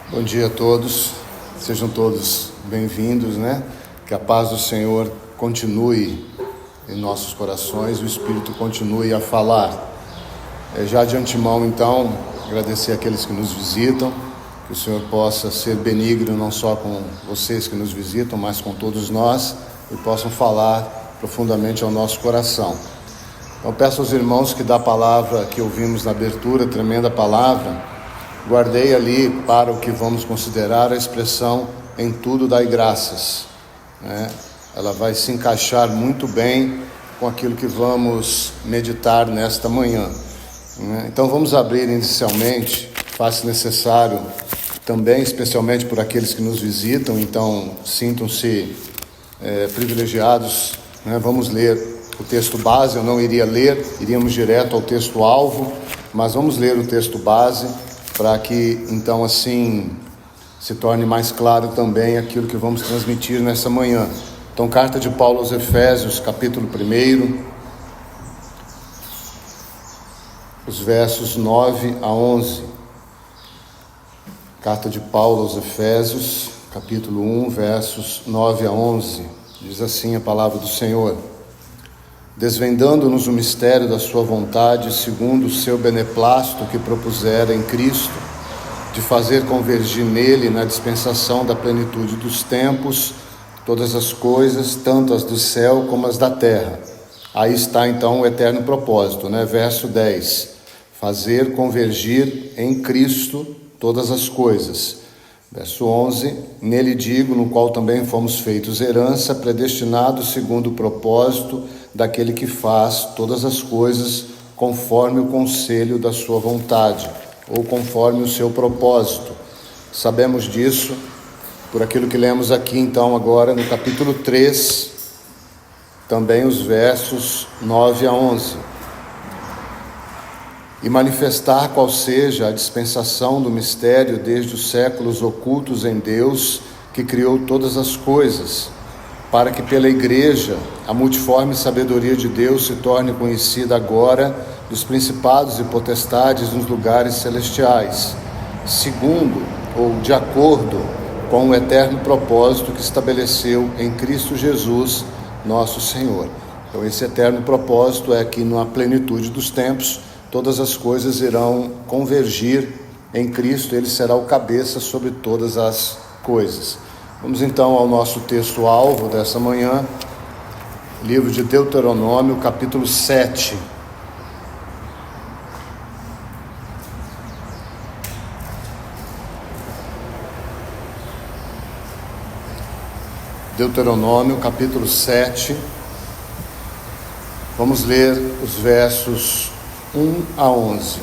Bom dia a todos, sejam todos bem-vindos, né? Que a paz do Senhor continue em nossos corações, o Espírito continue a falar. Já de antemão, então, agradecer àqueles que nos visitam, que o Senhor possa ser benigno não só com vocês que nos visitam, mas com todos nós, e possam falar profundamente ao nosso coração. Então, peço aos irmãos que da palavra que ouvimos na abertura, tremenda palavra, guardei ali para o que vamos considerar a expressão "em tudo dai graças", né? Ela vai se encaixar muito bem com aquilo que vamos meditar nesta manhã, né? Então vamos abrir inicialmente, faz necessário também, especialmente por aqueles que nos visitam, então sintam-se privilegiados, né? Vamos ler o texto base. Eu não iria ler, iríamos direto ao texto alvo, mas vamos ler o texto base, para que então assim se torne mais claro também aquilo que vamos transmitir nessa manhã. Então, carta de Paulo aos Efésios, capítulo 1, os versos 9 a 11. Carta de Paulo aos Efésios, capítulo 1, versos 9 a 11. Diz assim a palavra do Senhor: desvendando-nos o mistério da sua vontade, segundo o seu beneplácito que propusera em Cristo, de fazer convergir nele, na dispensação da plenitude dos tempos, todas as coisas, tanto as do céu como as da terra. Aí está então o eterno propósito, né? Verso 10, fazer convergir em Cristo todas as coisas. Verso 11, nele digo, no qual também fomos feitos herança, predestinados segundo o propósito daquele que faz todas as coisas conforme o conselho da sua vontade, ou conforme o seu propósito. Sabemos disso por aquilo que lemos aqui então agora no capítulo 3, também os versos 9 a 11. E manifestar qual seja a dispensação do mistério desde os séculos ocultos em Deus, que criou todas as coisas, para que pela igreja a multiforme sabedoria de Deus se torne conhecida agora dos principados e potestades nos lugares celestiais, segundo ou de acordo com o eterno propósito que estabeleceu em Cristo Jesus, nosso Senhor. Então esse eterno propósito é que na plenitude dos tempos todas as coisas irão convergir em Cristo, ele será o cabeça sobre todas as coisas. Vamos então ao nosso texto-alvo dessa manhã, livro de Deuteronômio, capítulo 7. Deuteronômio, capítulo 7. Vamos ler os versos 1 a 11.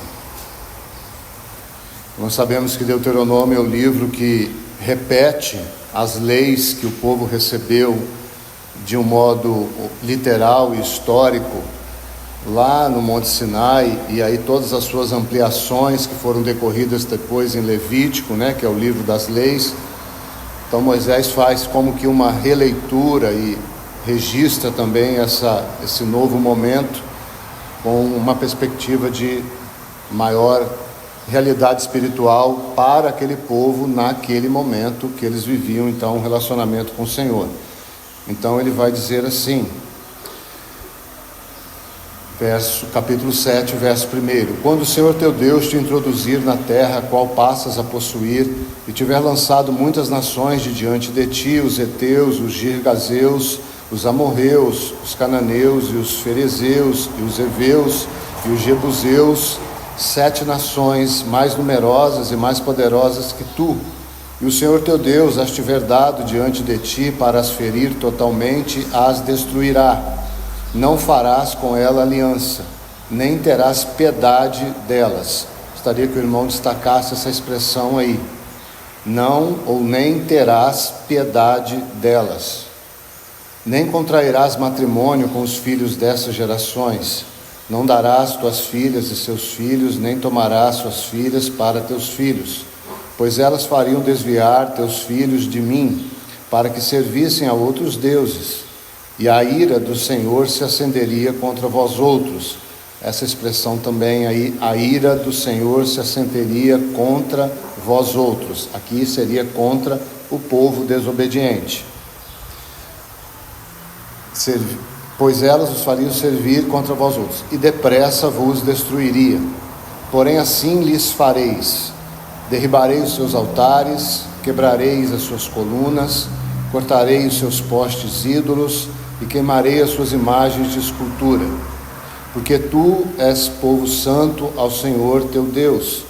Nós sabemos que Deuteronômio é o livro que repete as leis que o povo recebeu de um modo literal e histórico lá no Monte Sinai, e aí todas as suas ampliações que foram decorridas depois em Levítico, né, que é o livro das leis. Então Moisés faz como que uma releitura e registra também esse novo momento com uma perspectiva de maior realidade espiritual para aquele povo naquele momento que eles viviam então um relacionamento com o Senhor. Então ele vai dizer assim, capítulo 7, verso 1: quando o Senhor teu Deus te introduzir na terra a qual passas a possuir, e tiver lançado muitas nações de diante de ti, os heteus, os girgazeus, os amorreus, os cananeus e os ferezeus, e os heveus e os jebuseus, 7 nações mais numerosas e mais poderosas que tu, e o Senhor teu Deus as tiver dado diante de ti para as ferir totalmente, as destruirá. Não farás com ela aliança, nem terás piedade delas. Gostaria que o irmão destacasse essa expressão aí. Não ou nem terás piedade delas. Nem contrairás matrimônio com os filhos dessas gerações. Não darás tuas filhas e seus filhos, nem tomarás suas filhas para teus filhos, pois elas fariam desviar teus filhos de mim, para que servissem a outros deuses, e a ira do Senhor se acenderia contra vós outros. Essa expressão também aí, a ira do Senhor se acenderia contra vós outros. Aqui seria contra o povo desobediente. Pois elas os fariam servir contra vós outros, e depressa vos destruiria. Porém assim lhes fareis: derribarei os seus altares, quebrareis as suas colunas, cortarei os seus postes ídolos e queimarei as suas imagens de escultura. Porque tu és povo santo ao Senhor teu Deus.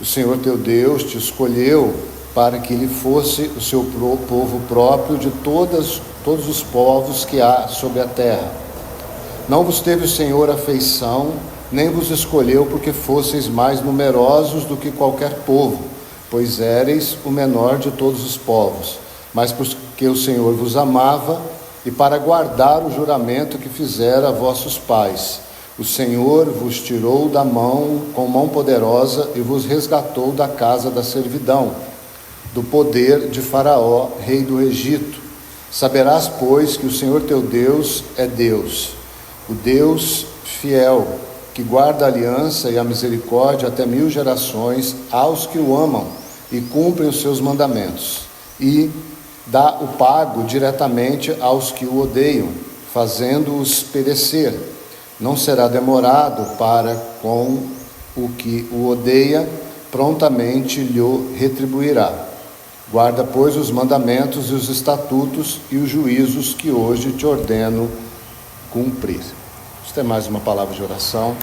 O Senhor teu Deus te escolheu para que ele fosse o seu povo próprio de todos os povos que há sobre a terra. Não vos teve o Senhor afeição, nem vos escolheu porque fosseis mais numerosos do que qualquer povo, pois éreis o menor de todos os povos, mas porque o Senhor vos amava e para guardar o juramento que fizera a vossos pais. O Senhor vos tirou da mão com mão poderosa e vos resgatou da casa da servidão, do poder de Faraó, rei do Egito. Saberás, pois, que o Senhor teu Deus é Deus, o Deus fiel, que guarda a aliança e a misericórdia até 1000 gerações aos que o amam e cumprem os seus mandamentos, e dá o pago diretamente aos que o odeiam, fazendo-os perecer. Não será demorado para com o que o odeia, prontamente lhe retribuirá. Guarda, pois, os mandamentos e os estatutos e os juízos que hoje te ordeno cumprir. Vamos ter mais uma palavra de oração.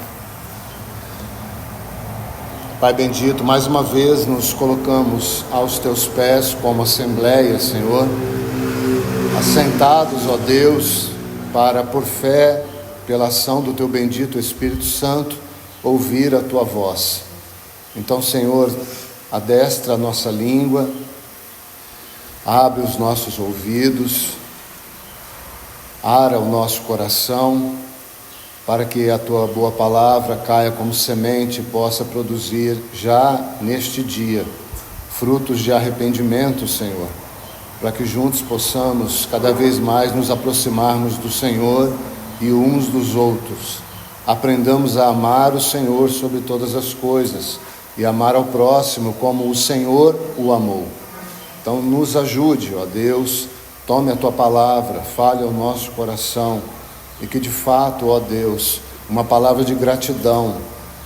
Pai bendito, mais uma vez nos colocamos aos teus pés como assembleia, Senhor, assentados, ó Deus, para por fé, pela ação do teu bendito Espírito Santo, ouvir a tua voz. Então, Senhor, adestra a nossa língua, abre os nossos ouvidos, ara o nosso coração, para que a tua boa palavra caia como semente e possa produzir já neste dia frutos de arrependimento, Senhor, para que juntos possamos cada vez mais nos aproximarmos do Senhor e uns dos outros. Aprendamos a amar o Senhor sobre todas as coisas e amar ao próximo como o Senhor o amou. Então nos ajude, ó Deus, tome a tua palavra, fale ao nosso coração e que de fato, ó Deus, uma palavra de gratidão,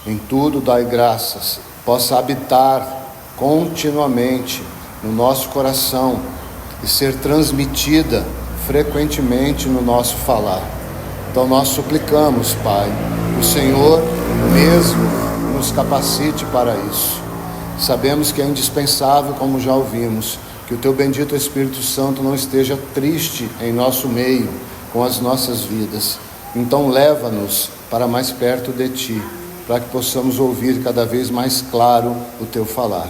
em tudo dai graças, possa habitar continuamente no nosso coração e ser transmitida frequentemente no nosso falar. Então nós suplicamos, Pai, o Senhor mesmo nos capacite para isso. Sabemos que é indispensável, como já ouvimos, que o teu bendito Espírito Santo não esteja triste em nosso meio com as nossas vidas. Então leva-nos para mais perto de ti, para que possamos ouvir cada vez mais claro o teu falar.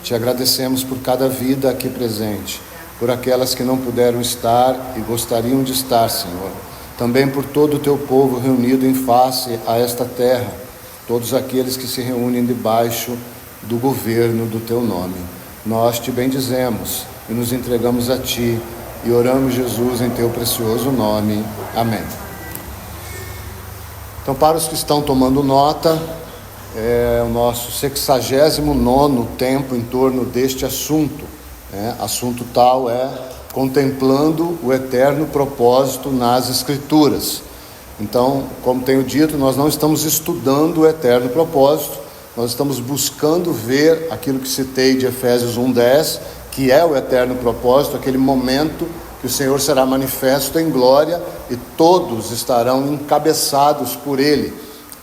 Te agradecemos por cada vida aqui presente, por aquelas que não puderam estar e gostariam de estar, Senhor. Também por todo o teu povo reunido em face a esta terra, todos aqueles que se reúnem debaixo do governo do teu nome. Nós te bendizemos e nos entregamos a ti e oramos, Jesus, em teu precioso nome. Amém. Então, para os que estão tomando nota, é o nosso 69º tempo em torno deste assunto. Assunto tal é contemplando o eterno propósito nas Escrituras. Então, como tenho dito, nós não estamos estudando o eterno propósito, nós estamos buscando ver aquilo que citei de Efésios 1:10, que é o eterno propósito, aquele momento que o Senhor será manifesto em glória e todos estarão encabeçados por Ele.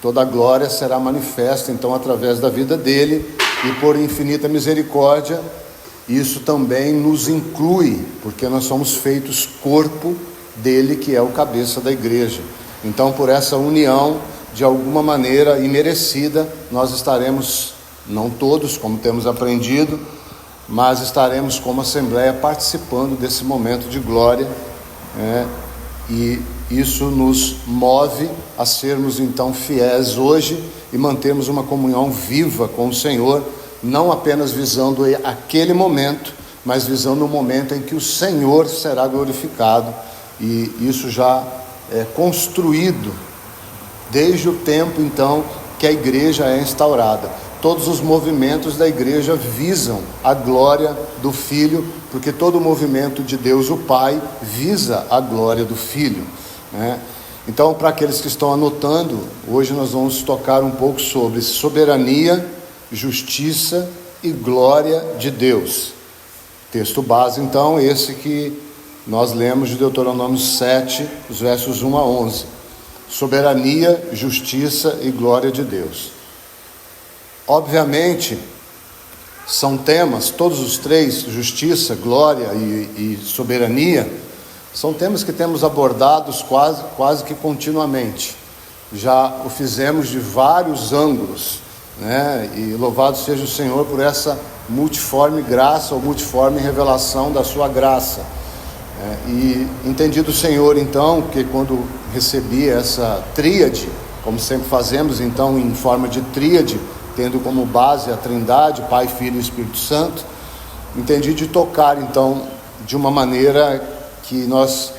Toda a glória será manifesta, então, através da vida dele, e por infinita misericórdia, isso também nos inclui, porque nós somos feitos corpo dele, que é o cabeça da igreja. Então, por essa união, de alguma maneira imerecida, nós estaremos, não todos, como temos aprendido, mas estaremos como assembleia participando desse momento de glória, e isso nos move a sermos então fiéis hoje e mantermos uma comunhão viva com o Senhor, não apenas visando aquele momento, mas visando o momento em que o Senhor será glorificado, e isso já é construído desde o tempo então que a igreja é instaurada. todos os movimentos da igreja visam a glória do Filho, porque todo o movimento de Deus o Pai visa a glória do Filho, né? Então, para aqueles que estão anotando, hoje nós vamos tocar um pouco sobre soberania, justiça e glória de Deus. Texto base, então, esse que nós lemos de Deuteronômio 7, os versos 1 a 11. Soberania, justiça e glória de Deus. Obviamente, são temas, todos os três, justiça, glória e soberania, são temas que temos abordados quase que continuamente. Já o fizemos de vários ângulos, né? E louvado seja o Senhor por essa multiforme graça ou multiforme revelação da sua graça. E entendi do Senhor, então, que quando recebi essa tríade, como sempre fazemos, então, em forma de tríade, tendo como base a Trindade, Pai, Filho e Espírito Santo, entendi de tocar, então, de uma maneira que nós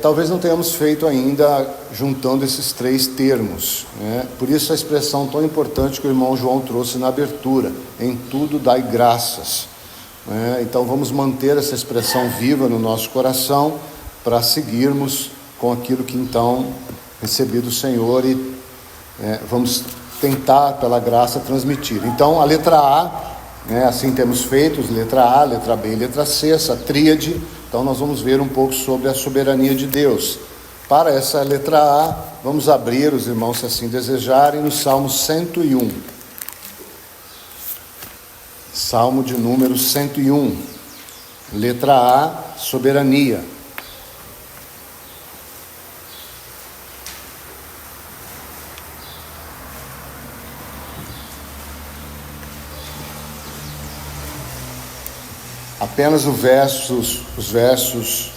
talvez não tenhamos feito ainda, juntando esses três termos, né? Por isso a expressão tão importante que o irmão João trouxe na abertura: em tudo dai graças. Então vamos manter essa expressão viva no nosso coração, para seguirmos com aquilo que então recebi do Senhor e vamos tentar pela graça transmitir. Então a letra A, assim temos feito, letra A, letra B e letra C, essa tríade. Então nós vamos ver um pouco sobre a soberania de Deus. Para essa letra A, vamos abrir, os irmãos se assim desejarem, no Salmo 101. Salmo de número 101, letra A, soberania. Apenas os versos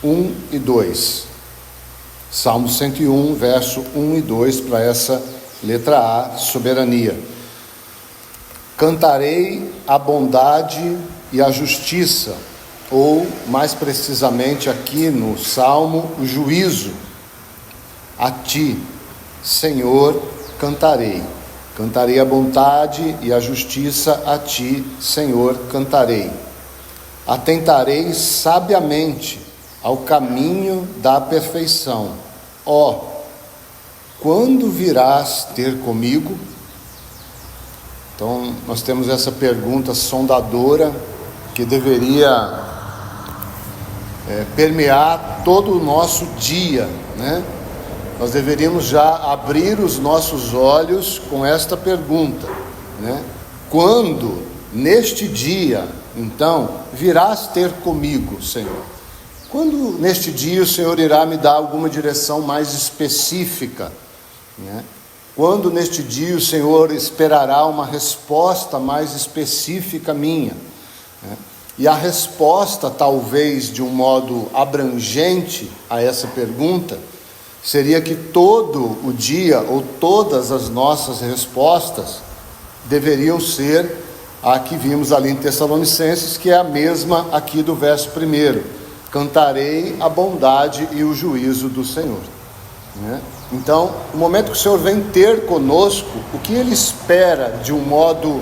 1 e 2. Salmo 101, verso 1 e 2, para essa letra A, soberania. Cantarei a bondade e a justiça, ou mais precisamente aqui no Salmo, o juízo. A ti, Senhor, cantarei. Cantarei a bondade e a justiça, a ti, Senhor, cantarei. Atentarei sabiamente ao caminho da perfeição. Ó, quando virás ter comigo? Então, nós temos essa pergunta sondadora que deveria permear todo o nosso dia, né? Nós deveríamos já abrir os nossos olhos com esta pergunta, né? Quando, neste dia, então, virás ter comigo, Senhor? Quando neste dia o Senhor irá me dar alguma direção mais específica, né? Quando neste dia o Senhor esperará uma resposta mais específica minha, né? E a resposta, talvez de um modo abrangente a essa pergunta, seria que todo o dia, ou todas as nossas respostas, deveriam ser a que vimos ali em Tessalonicenses, que é a mesma aqui do verso 1. Cantarei a bondade e o juízo do Senhor, né? Então, o momento que o Senhor vem ter conosco, o que Ele espera de um modo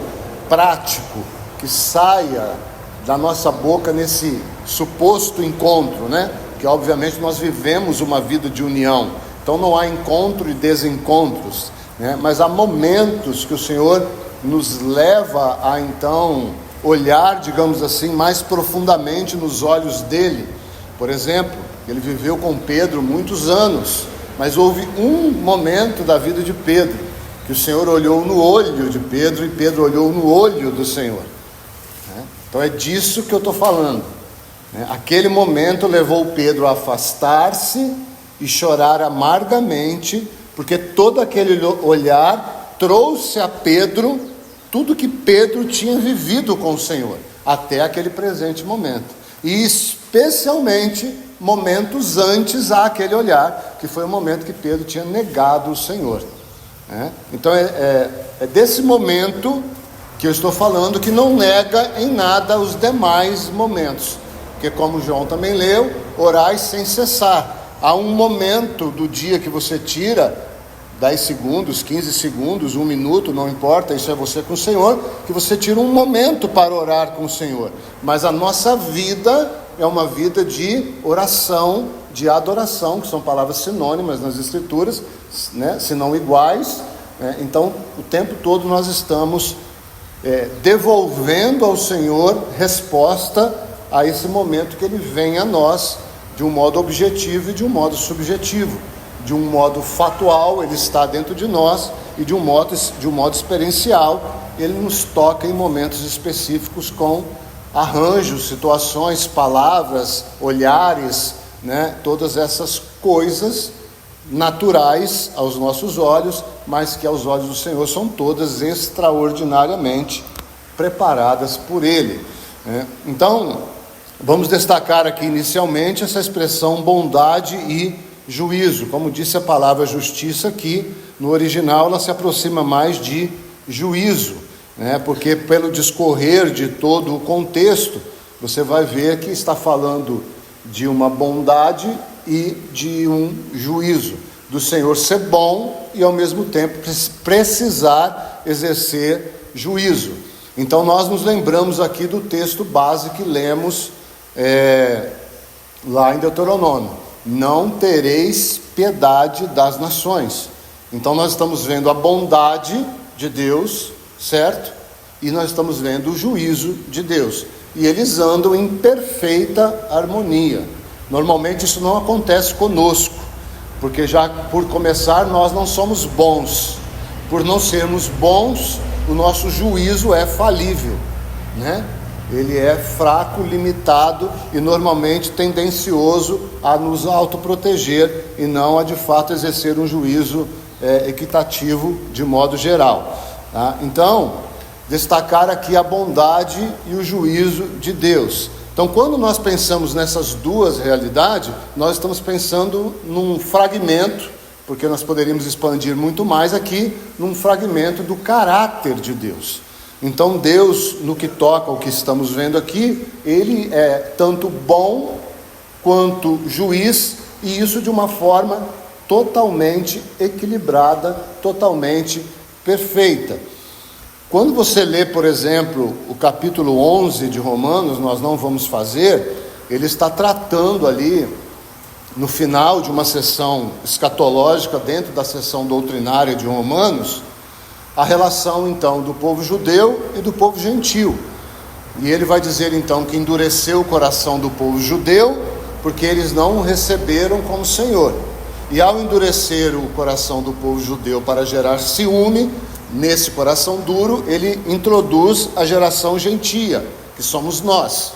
prático, que saia da nossa boca nesse suposto encontro, né? Que obviamente nós vivemos uma vida de união, então não há encontro e desencontros, né? Mas há momentos que o Senhor nos leva a então olhar, digamos assim, mais profundamente nos olhos dele. Por exemplo, ele viveu com Pedro muitos anos, mas houve um momento da vida de Pedro, que o Senhor olhou no olho de Pedro e Pedro olhou no olho do Senhor, né? Então é disso que eu estou falando, né? Aquele momento levou Pedro a afastar-se e chorar amargamente, porque todo aquele olhar trouxe a Pedro tudo que Pedro tinha vivido com o Senhor, até aquele presente momento, e especialmente momentos antes àquele olhar, que foi o momento que Pedro tinha negado o Senhor, né? Então é desse momento que eu estou falando, que não nega em nada os demais momentos, porque como João também leu, orai sem cessar. Há um momento do dia que você tira 10 segundos, 15 segundos, 1 minuto, não importa, isso é você com o Senhor, que você tira um momento para orar com o Senhor. Mas a nossa vida é uma vida de oração, de adoração, que são palavras sinônimas nas Escrituras, né? Se não iguais, né? Então, o tempo todo nós estamos devolvendo ao Senhor resposta a esse momento que Ele vem a nós, de um modo objetivo e de um modo subjetivo. De um modo fatual, Ele está dentro de nós, e de um modo experiencial, Ele nos toca em momentos específicos com arranjos, situações, palavras, olhares, né? Todas essas coisas naturais aos nossos olhos, mas que aos olhos do Senhor são todas extraordinariamente preparadas por Ele, né? Então, vamos destacar aqui inicialmente essa expressão bondade e juízo. Como disse a palavra justiça aqui, no original ela se aproxima mais de juízo, né? Porque pelo discorrer de todo o contexto, você vai ver que está falando de uma bondade e de um juízo, do Senhor ser bom e ao mesmo tempo precisar exercer juízo. Então nós nos lembramos aqui do texto base que lemos lá em Deuteronômio: não tereis piedade das nações. Então nós estamos vendo a bondade de Deus, certo? E nós estamos vendo o juízo de Deus, e eles andam em perfeita harmonia. Normalmente isso não acontece conosco, porque já por começar nós não somos bons. Por não sermos bons, o nosso juízo é falível, né? Ele é fraco, limitado e normalmente tendencioso a nos autoproteger e não a de fato exercer um juízo equitativo de modo geral, tá? Então, destacar aqui a bondade e o juízo de Deus. Então, quando nós pensamos nessas duas realidades, nós estamos pensando num fragmento, porque nós poderíamos expandir muito mais aqui, num fragmento do caráter de Deus. Então Deus, no que toca ao que estamos vendo aqui, Ele é tanto bom quanto juiz, e isso de uma forma totalmente equilibrada, totalmente perfeita. Quando você lê, por exemplo, o capítulo 11 de Romanos, nós não vamos fazer, ele está tratando ali, no final de uma sessão escatológica, dentro da sessão doutrinária de Romanos, a relação então do povo judeu e do povo gentil. E ele vai dizer então que endureceu o coração do povo judeu, porque eles não o receberam como Senhor. E ao endurecer o coração do povo judeu para gerar ciúme, nesse coração duro, ele introduz a geração gentia, que somos nós,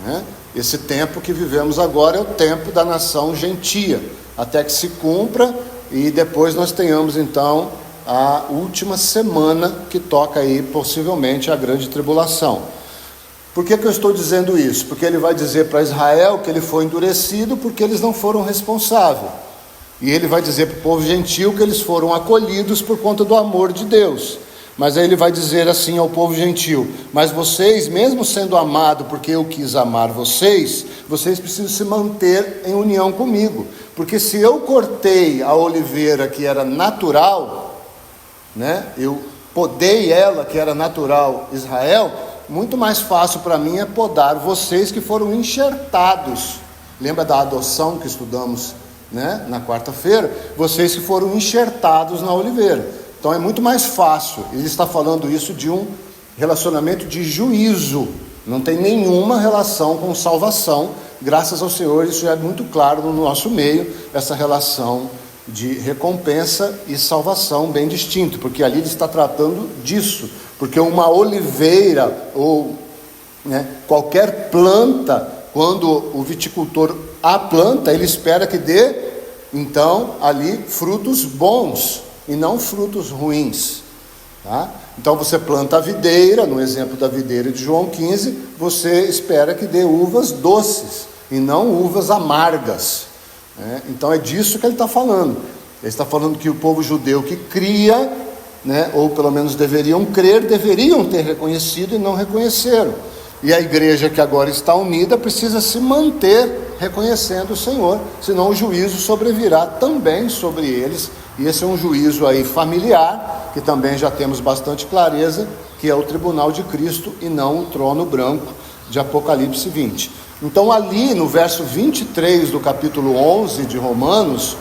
né? Esse tempo que vivemos agora é o tempo da nação gentia, até que se cumpra, e depois nós tenhamos então a última semana que toca aí possivelmente a grande tribulação. Por que eu estou dizendo isso? Porque ele vai dizer para Israel que ele foi endurecido porque eles não foram responsáveis. E ele vai dizer para o povo gentil que eles foram acolhidos por conta do amor de Deus. Mas aí ele vai dizer assim ao povo gentil: mas vocês, mesmo sendo amados porque eu quis amar vocês, vocês precisam se manter em união comigo. Porque se eu cortei a oliveira que era natural, né, eu podei ela que era natural Israel, muito mais fácil para mim é podar vocês que foram enxertados. Lembra da adoção que estudamos, né, na quarta-feira? Vocês que foram enxertados na oliveira. Então é muito mais fácil. Ele está falando isso de um relacionamento de juízo, não tem nenhuma relação com salvação. Graças ao Senhor, isso é muito claro no nosso meio, essa relação de recompensa e salvação bem distinto, porque ali ele está tratando disso, porque uma oliveira ou, né, qualquer planta, quando o viticultor a planta, ele espera que dê então ali frutos bons e não frutos ruins, tá? Então você planta a videira, no exemplo da videira de João 15, você espera que dê uvas doces e não uvas amargas, né? Então é disso que ele está falando. Ele está falando que o povo judeu que cria, né, ou pelo menos deveriam crer, deveriam ter reconhecido e não reconheceram. E a igreja que agora está unida precisa se manter reconhecendo o Senhor, senão o juízo sobrevirá também sobre eles. E esse é um juízo aí familiar, que também já temos bastante clareza, que é o tribunal de Cristo e não o trono branco de Apocalipse 20. Então ali no verso 23 do capítulo 11 de Romanos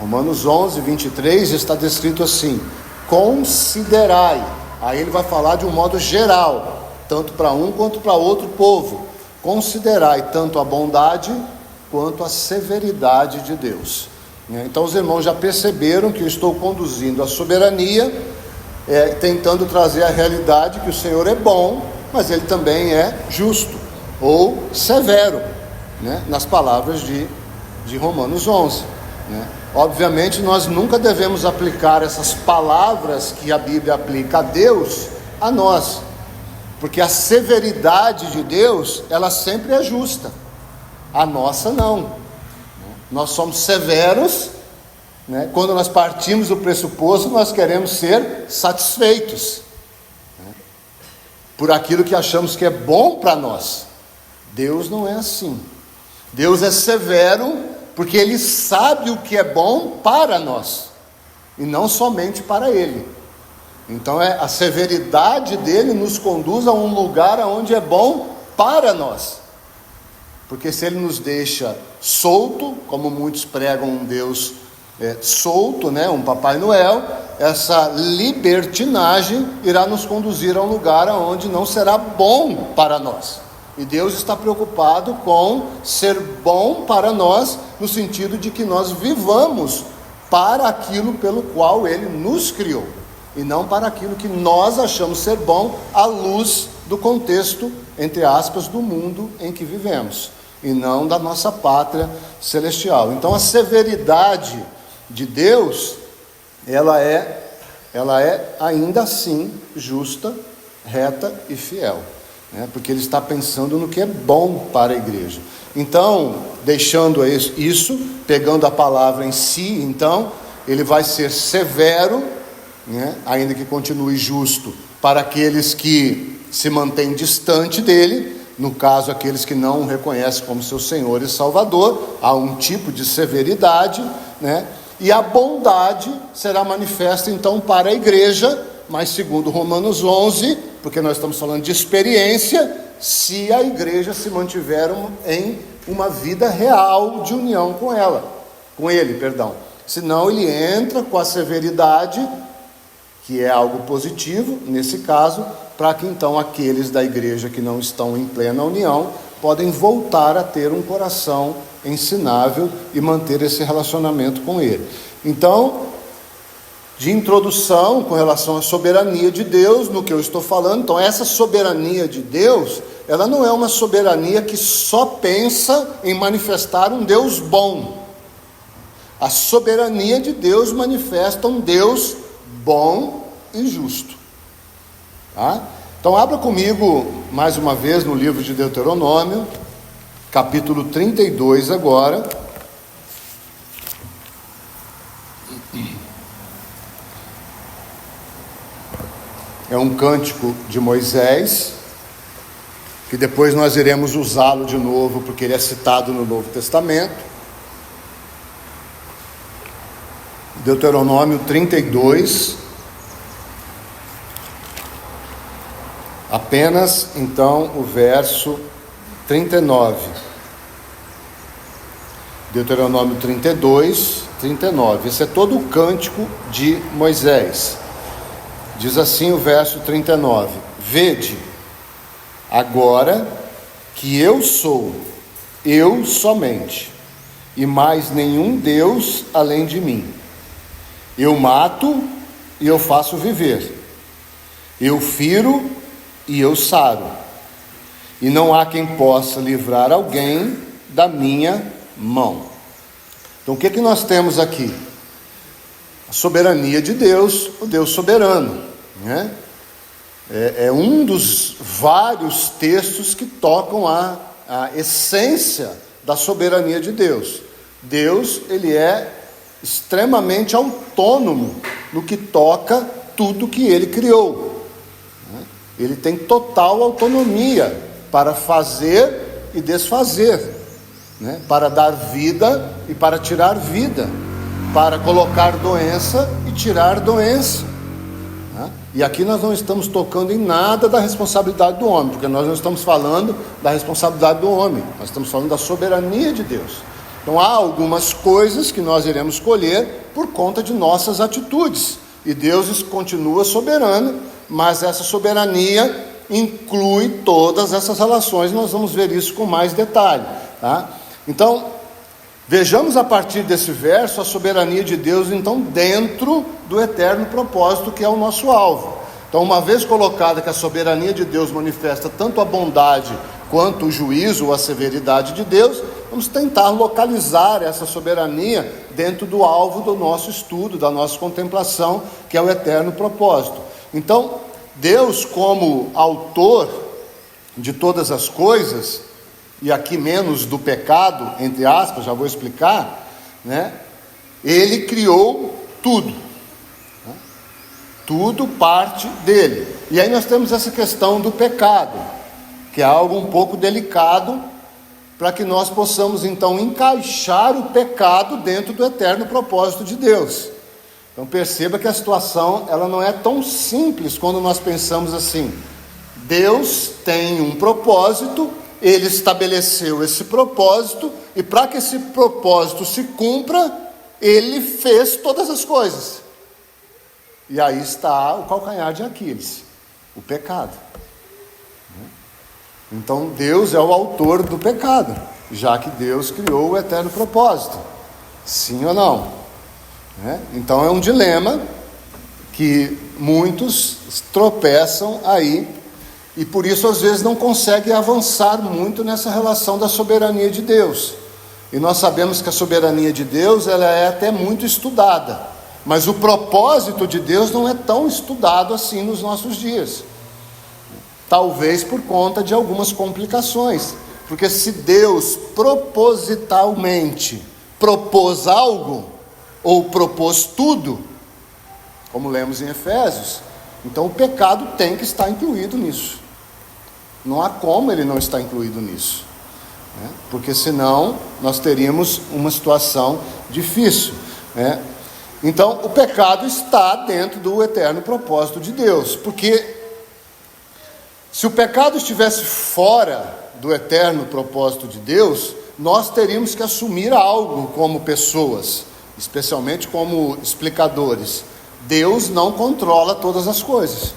11, 23, está descrito assim: considerai. Aí ele vai falar de um modo geral, tanto para um quanto para outro povo. Considerai tanto a bondade quanto a severidade de Deus. Então os irmãos já perceberam que eu estou conduzindo a soberania, tentando trazer a realidade que o Senhor é bom, mas Ele também é justo, ou severo, né? Nas palavras de Romanos 11, né? Obviamente nós nunca devemos aplicar essas palavras que a Bíblia aplica a Deus, a nós, porque a severidade de Deus, ela sempre é justa, a nossa não. Nós somos severos, né? Quando nós partimos do pressuposto, nós queremos ser satisfeitos, né? Por aquilo que achamos que é bom para nós. Deus não é assim. Deus é severo porque Ele sabe o que é bom para nós, e não somente para Ele. Então a severidade dele nos conduz a um lugar onde é bom para nós, porque se Ele nos deixa solto, como muitos pregam um Deus solto, né, um Papai Noel, essa libertinagem irá nos conduzir a um lugar onde não será bom para nós. E Deus está preocupado com ser bom para nós, no sentido de que nós vivamos para aquilo pelo qual Ele nos criou, e não para aquilo que nós achamos ser bom à luz do contexto, entre aspas, do mundo em que vivemos, e não da nossa pátria celestial. Então a severidade de Deus, ela é ainda assim justa, reta e fiel, né? Porque Ele está pensando no que é bom para a igreja. Então, deixando isso, pegando a palavra em si, então, Ele vai ser severo, né? Ainda que continue justo, para aqueles que se mantêm distante dele, no caso, aqueles que não o reconhecem como seu Senhor e Salvador. Há um tipo de severidade, né? E a bondade será manifesta então para a igreja, mas segundo Romanos 11, porque nós estamos falando de experiência, se a igreja se mantiver em uma vida real de união com ele. Senão ele entra com a severidade, que é algo positivo nesse caso, para que então aqueles da igreja que não estão em plena união podem voltar a ter um coração ensinável e manter esse relacionamento com Ele. Então, de introdução com relação à soberania de Deus, no que eu estou falando, então essa soberania de Deus, ela não é uma soberania que só pensa em manifestar um Deus bom. A soberania de Deus manifesta um Deus bom e justo, tá? Então abra comigo mais uma vez no livro de Deuteronômio, capítulo 32 agora. É um cântico de Moisés, que depois nós iremos usá-lo de novo, porque ele é citado no Novo Testamento. Deuteronômio 32, apenas então o verso 39. Deuteronômio 32, 39. Esse é todo o cântico de Moisés. Diz assim o verso 39: Vede, agora que eu sou, eu somente, e mais nenhum Deus além de mim. Eu mato e eu faço viver, eu firo e eu saro, e não há quem possa livrar alguém da minha mão. Então o que nós temos aqui? A soberania de Deus, o Deus soberano, né? É um dos vários textos que tocam a essência da soberania de Deus. Deus, ele é extremamente autônomo no que toca tudo que ele criou, né? Ele tem total autonomia para fazer e desfazer, né? Para dar vida e para tirar vida, para colocar doença e tirar doença, né? E aqui nós não estamos tocando em nada da responsabilidade do homem, porque nós não estamos falando da responsabilidade do homem, nós estamos falando da soberania de Deus. Então há algumas coisas que nós iremos colher por conta de nossas atitudes, e Deus continua soberano, mas essa soberania inclui todas essas relações. Nós vamos ver isso com mais detalhe, tá? Então, vejamos a partir desse verso a soberania de Deus, então, dentro do eterno propósito que é o nosso alvo. Então, uma vez colocada que a soberania de Deus manifesta tanto a bondade quanto o juízo ou a severidade de Deus, vamos tentar localizar essa soberania dentro do alvo do nosso estudo, da nossa contemplação, que é o eterno propósito. Então, Deus, como autor de todas as coisas, e aqui menos do pecado, entre aspas, já vou explicar, né? Ele criou tudo, né? Tudo parte dele. E aí nós temos essa questão do pecado, que é algo um pouco delicado, para que nós possamos então encaixar o pecado dentro do eterno propósito de Deus. Então perceba que a situação ela não é tão simples quando nós pensamos assim: Deus tem um propósito, Ele estabeleceu esse propósito, e para que esse propósito se cumpra, Ele fez todas as coisas. E aí está o calcanhar de Aquiles, o pecado. Então Deus é o autor do pecado, já que Deus criou o eterno propósito. Sim ou não? Então é um dilema que muitos tropeçam aí, e por isso às vezes não conseguem avançar muito nessa relação da soberania de Deus. E nós sabemos que a soberania de Deus ela é até muito estudada, mas o propósito de Deus não é tão estudado assim nos nossos dias, talvez por conta de algumas complicações, porque se Deus propositalmente propôs algo, ou propôs tudo, como lemos em Efésios, então o pecado tem que estar incluído nisso. Não há como ele não estar incluído nisso, né? Porque senão nós teríamos uma situação difícil, né? Então o pecado está dentro do eterno propósito de Deus, porque se o pecado estivesse fora do eterno propósito de Deus, nós teríamos que assumir algo como pessoas, especialmente como explicadores. Deus não controla todas as coisas.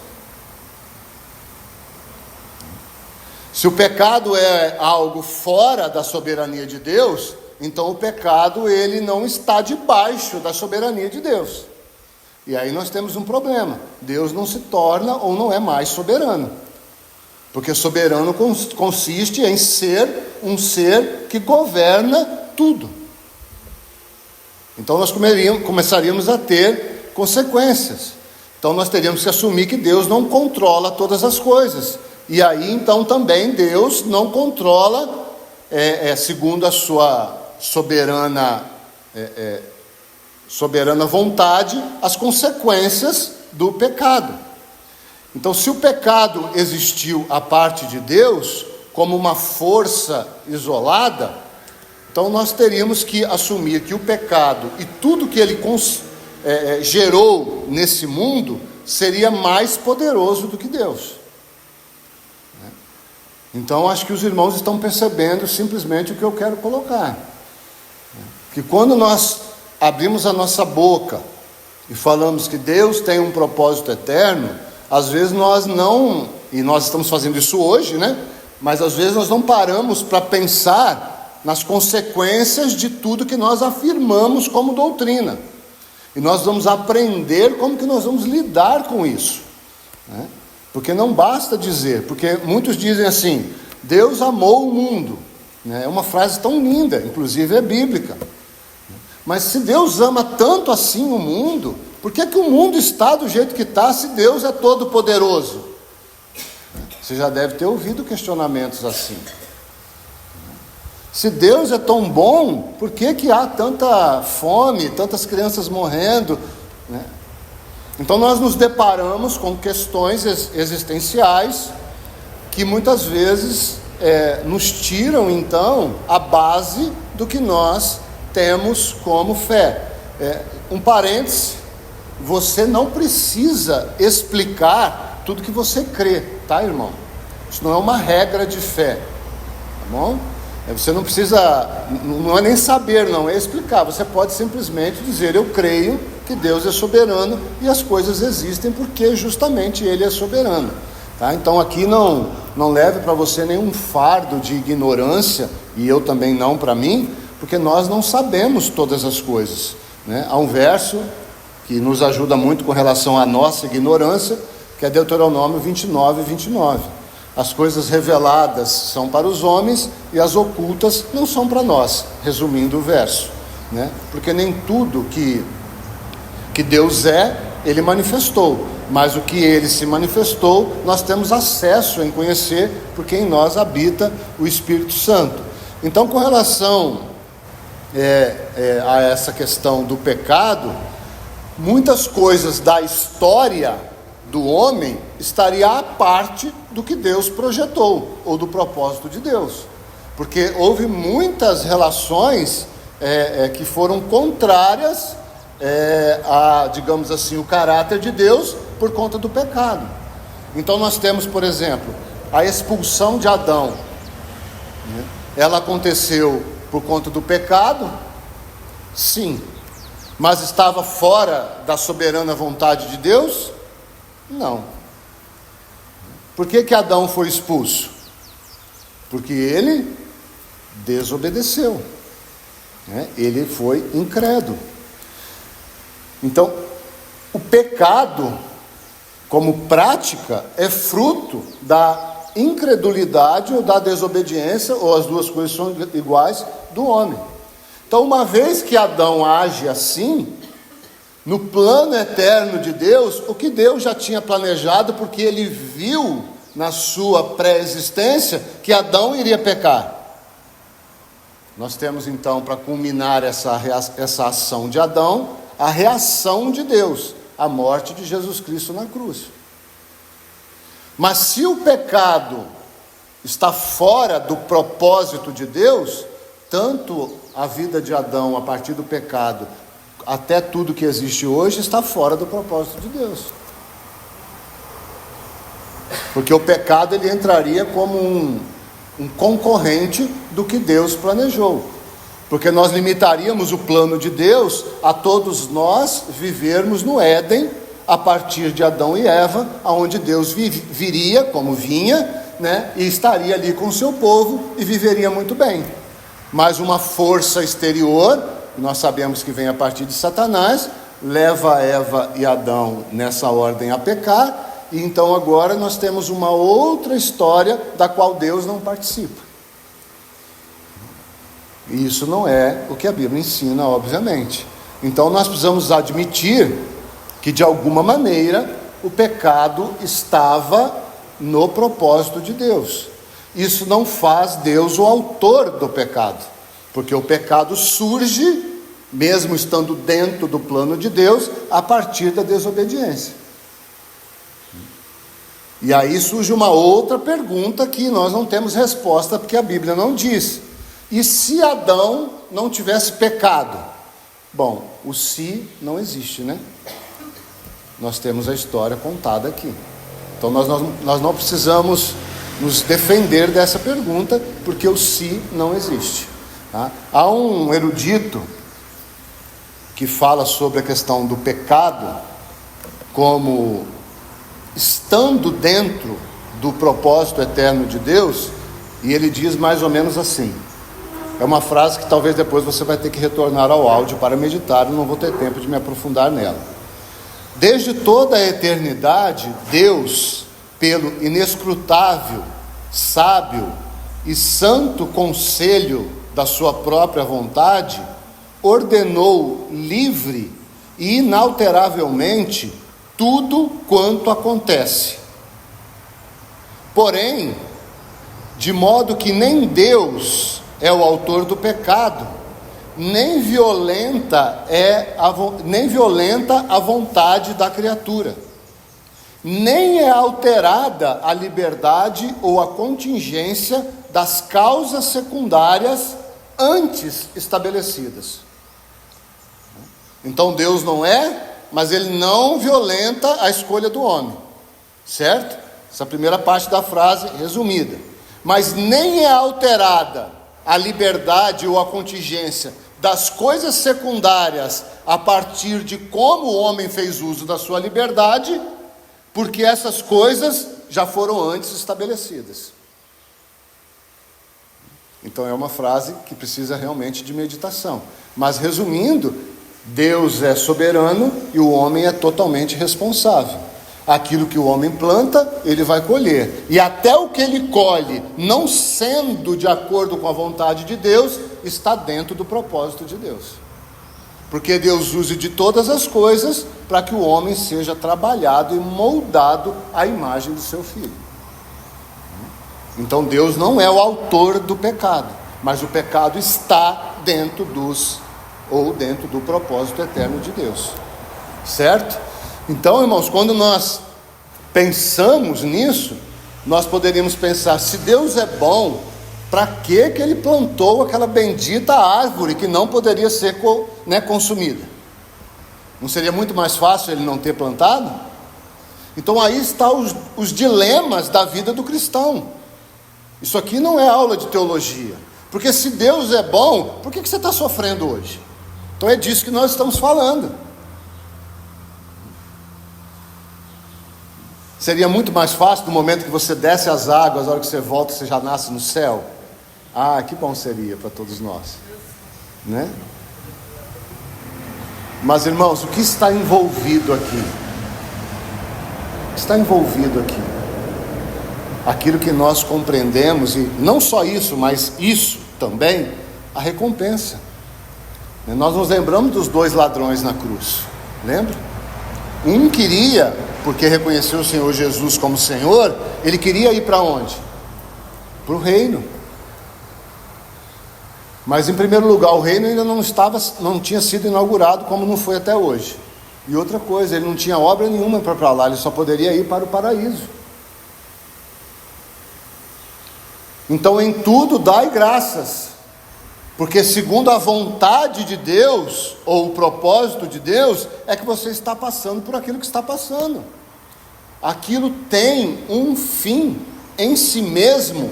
Se o pecado é algo fora da soberania de Deus, então o pecado ele não está debaixo da soberania de Deus. E aí nós temos um problema. Deus não se torna ou não é mais soberano. Porque soberano consiste em ser um ser que governa tudo. Então nós começaríamos a ter consequências. Então nós teríamos que assumir que Deus não controla todas as coisas. E aí então também Deus não controla, segundo a sua soberana vontade, as consequências do pecado. Então se o pecado existiu à parte de Deus, como uma força isolada, então nós teríamos que assumir que o pecado e tudo que ele gerou nesse mundo seria mais poderoso do que Deus. Então acho que os irmãos estão percebendo simplesmente o que eu quero colocar. Que quando nós abrimos a nossa boca e falamos que Deus tem um propósito eterno, às vezes nós não, e nós estamos fazendo isso hoje, né? Mas às vezes nós não paramos para pensar nas consequências de tudo que nós afirmamos como doutrina. E nós vamos aprender como que nós vamos lidar com isso, né? Porque não basta dizer, porque muitos dizem assim: Deus amou o mundo, né? É uma frase tão linda, inclusive é bíblica. Mas se Deus ama tanto assim o mundo, por que o mundo está do jeito que está, se Deus é todo poderoso? Você já deve ter ouvido questionamentos assim. Se Deus é tão bom, por que há tanta fome, tantas crianças morrendo, né? Então nós nos deparamos com questões existenciais que muitas vezes nos tiram então a base do que nós temos como fé. Um parêntese: você não precisa explicar tudo que você crê, tá, irmão? Isso não é uma regra de fé, tá bom? Você não precisa, não é nem saber, não, é explicar. Você pode simplesmente dizer: eu creio que Deus é soberano e as coisas existem porque justamente Ele é soberano, tá? Então aqui não leve para você nenhum fardo de ignorância, e eu também não para mim, porque nós não sabemos todas as coisas, né? Há um verso que nos ajuda muito com relação à nossa ignorância, que é Deuteronômio 29:29. As coisas reveladas são para os homens e as ocultas não são para nós, resumindo o verso, né? Porque nem tudo que Deus Ele manifestou, mas o que Ele se manifestou, nós temos acesso em conhecer, porque em nós habita o Espírito Santo. Então, com relação a essa questão do pecado, muitas coisas da história do homem estaria à parte do que Deus projetou, ou do propósito de Deus, porque houve muitas relações que foram contrárias a, digamos assim, o caráter de Deus por conta do pecado. Então nós temos, por exemplo, a expulsão de Adão, né? Ela aconteceu por conta do pecado? Sim. Mas estava fora da soberana vontade de Deus? Não. Por que Adão foi expulso? Porque ele desobedeceu, né? Ele foi incrédulo. Então, o pecado, como prática, é fruto da incredulidade ou da desobediência, ou as duas coisas são iguais, do homem. Então, uma vez que Adão age assim, no plano eterno de Deus, o que Deus já tinha planejado, porque Ele viu na sua pré-existência que Adão iria pecar. Nós temos então, para culminar essa ação de Adão, a reação de Deus, a morte de Jesus Cristo na cruz. Mas se o pecado está fora do propósito de Deus, tanto a vida de Adão a partir do pecado, até tudo que existe hoje, está fora do propósito de Deus. Porque o pecado ele entraria como um concorrente do que Deus planejou. Porque nós limitaríamos o plano de Deus a todos nós vivermos no Éden, a partir de Adão e Eva, aonde Deus viria, como vinha, né, e estaria ali com o seu povo e viveria muito bem. Mas uma força exterior, nós sabemos que vem a partir de Satanás, leva Eva e Adão nessa ordem a pecar, e então agora nós temos uma outra história da qual Deus não participa. E isso não é o que a Bíblia ensina, obviamente. Então nós precisamos admitir que de alguma maneira o pecado estava no propósito de Deus. Isso não faz Deus o autor do pecado, porque o pecado surge, mesmo estando dentro do plano de Deus, a partir da desobediência. E aí surge uma outra pergunta que nós não temos resposta, porque a Bíblia não diz. E se Adão não tivesse pecado? Bom, o se não existe, né? Nós temos a história contada aqui. Então nós não precisamos nos defender dessa pergunta, porque o se não existe, tá? Há um erudito que fala sobre a questão do pecado como estando dentro do propósito eterno de Deus, e ele diz mais ou menos assim. É uma frase que talvez depois você vai ter que retornar ao áudio para meditar, eu não vou ter tempo de me aprofundar nela. Desde toda a eternidade, Deus, pelo inescrutável, sábio e santo conselho da sua própria vontade, ordenou livre e inalteravelmente tudo quanto acontece. Porém, de modo que nem Deus é o autor do pecado, nem violenta a vontade da criatura. nem é alterada a liberdade ou a contingência das causas secundárias antes estabelecidas. Então Deus não é, mas Ele não violenta a escolha do homem, certo? Essa primeira parte da frase resumida. Mas nem é alterada a liberdade ou a contingência das coisas secundárias a partir de como o homem fez uso da sua liberdade, porque essas coisas já foram antes estabelecidas. Então é uma frase que precisa realmente de meditação. Mas resumindo, Deus é soberano e o homem é totalmente responsável. Aquilo que o homem planta, ele vai colher. E até o que ele colhe, não sendo de acordo com a vontade de Deus, está dentro do propósito de Deus. Porque Deus usa de todas as coisas para que o homem seja trabalhado e moldado à imagem do seu filho. Então Deus não é o autor do pecado, mas o pecado está dentro do propósito eterno de Deus, certo? Então, irmãos, quando nós pensamos nisso, nós poderíamos pensar: se Deus é bom, para que Ele plantou aquela bendita árvore que não poderia ser consumida? Não seria muito mais fácil Ele não ter plantado? Então aí estão os dilemas da vida do cristão. Isso aqui não é aula de teologia, porque se Deus é bom, por que você está sofrendo hoje? Então é disso que nós estamos falando. Seria muito mais fácil no momento que você desce as águas, na hora que você volta, você já nasce no céu? Ah, que bom seria para todos nós, né? Mas, irmãos, o que está envolvido aqui? O que está envolvido aqui? Aquilo que nós compreendemos, e não só isso, mas isso também, a recompensa. Nós nos lembramos dos 2 ladrões na cruz, lembra? Um queria, porque reconheceu o Senhor Jesus como Senhor, ele queria ir para onde? Para o reino. Mas em primeiro lugar, o reino ainda não tinha sido inaugurado, como não foi até hoje. E outra coisa, ele não tinha obra nenhuma para lá, ele só poderia ir para o paraíso. Então em tudo dai graças, porque segundo a vontade de Deus, ou o propósito de Deus, é que você está passando por aquilo que está passando. Aquilo tem um fim em si mesmo,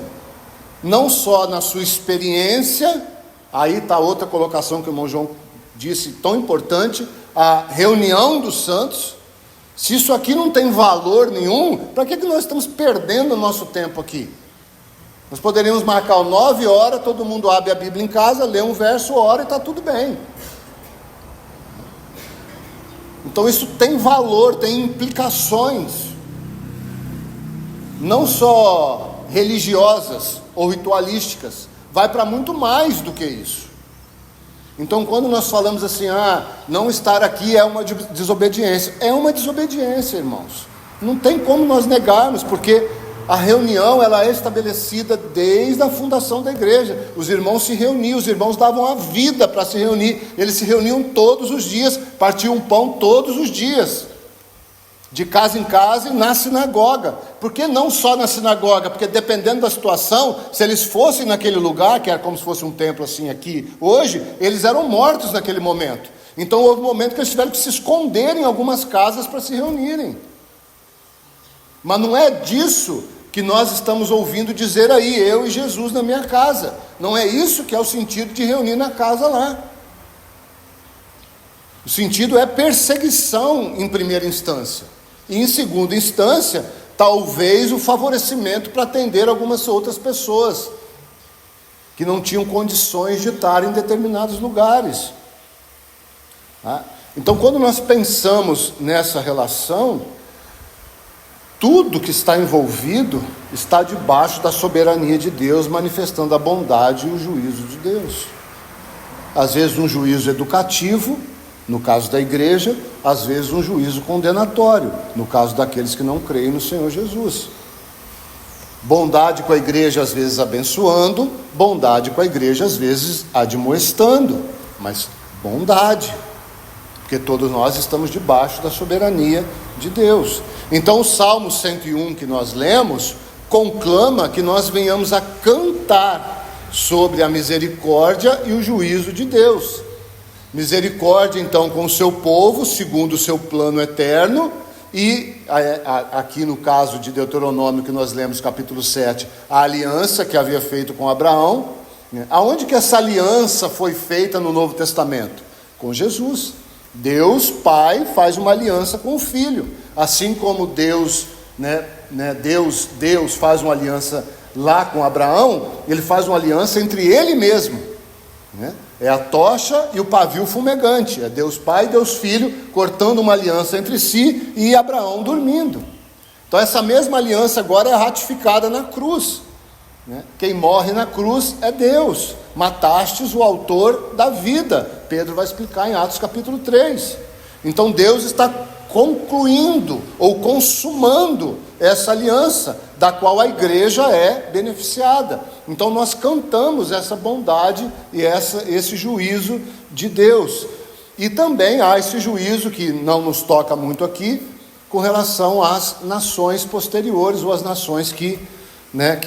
não só na sua experiência. Aí está outra colocação que o irmão João disse, tão importante, a reunião dos santos. Se isso aqui não tem valor nenhum, para que nós estamos perdendo o nosso tempo aqui? Nós poderíamos marcar 9 horas, todo mundo abre a Bíblia em casa, lê um verso, ora e está tudo bem. Então isso tem valor, tem implicações, não só religiosas ou ritualísticas, vai para muito mais do que isso. Então quando nós falamos assim, não estar aqui é uma desobediência, é uma desobediência, irmãos, não tem como nós negarmos, porque a reunião ela é estabelecida desde a fundação da igreja. Os irmãos se reuniam, os irmãos davam a vida para se reunir, eles se reuniam todos os dias, partiam pão todos os dias, de casa em casa e na sinagoga. Por que não só na sinagoga? Porque dependendo da situação, se eles fossem naquele lugar, que era como se fosse um templo assim aqui hoje, eles eram mortos naquele momento. Então houve um momento que eles tiveram que se esconder em algumas casas para se reunirem. Mas não é disso que nós estamos ouvindo dizer aí, eu e Jesus na minha casa. Não é isso que é o sentido de reunir na casa lá. O sentido é perseguição em primeira instância. E em segunda instância, talvez o favorecimento para atender algumas outras pessoas que não tinham condições de estar em determinados lugares. Então, quando nós pensamos nessa relação, tudo que está envolvido está debaixo da soberania de Deus, manifestando a bondade e o juízo de Deus. Às vezes um juízo educativo, no caso da igreja, às vezes um juízo condenatório, no caso daqueles que não creem no Senhor Jesus. Bondade com a igreja, às vezes abençoando, bondade com a igreja, às vezes admoestando, mas bondade, porque todos nós estamos debaixo da soberania de Deus. Então o Salmo 101 que nós lemos conclama que nós venhamos a cantar sobre a misericórdia e o juízo de Deus. Misericórdia então com o seu povo, segundo o seu plano eterno, e aqui no caso de Deuteronômio que nós lemos, capítulo 7, a aliança que havia feito com Abraão. Aonde que essa aliança foi feita no Novo Testamento? Com Jesus. Deus Pai faz uma aliança com o Filho, assim como Deus faz uma aliança lá com Abraão, ele faz uma aliança entre ele mesmo, né? É a tocha e o pavio fumegante, é Deus Pai e Deus Filho cortando uma aliança entre si e Abraão dormindo. Então essa mesma aliança agora é ratificada na cruz, né? Quem morre na cruz é Deus. Matastes o autor da vida, Pedro vai explicar em Atos capítulo 3. Então Deus está concluindo ou consumando essa aliança, da qual a igreja é beneficiada. Então nós cantamos essa bondade e esse juízo de Deus. E também há esse juízo que não nos toca muito aqui, com relação às nações posteriores, ou às nações que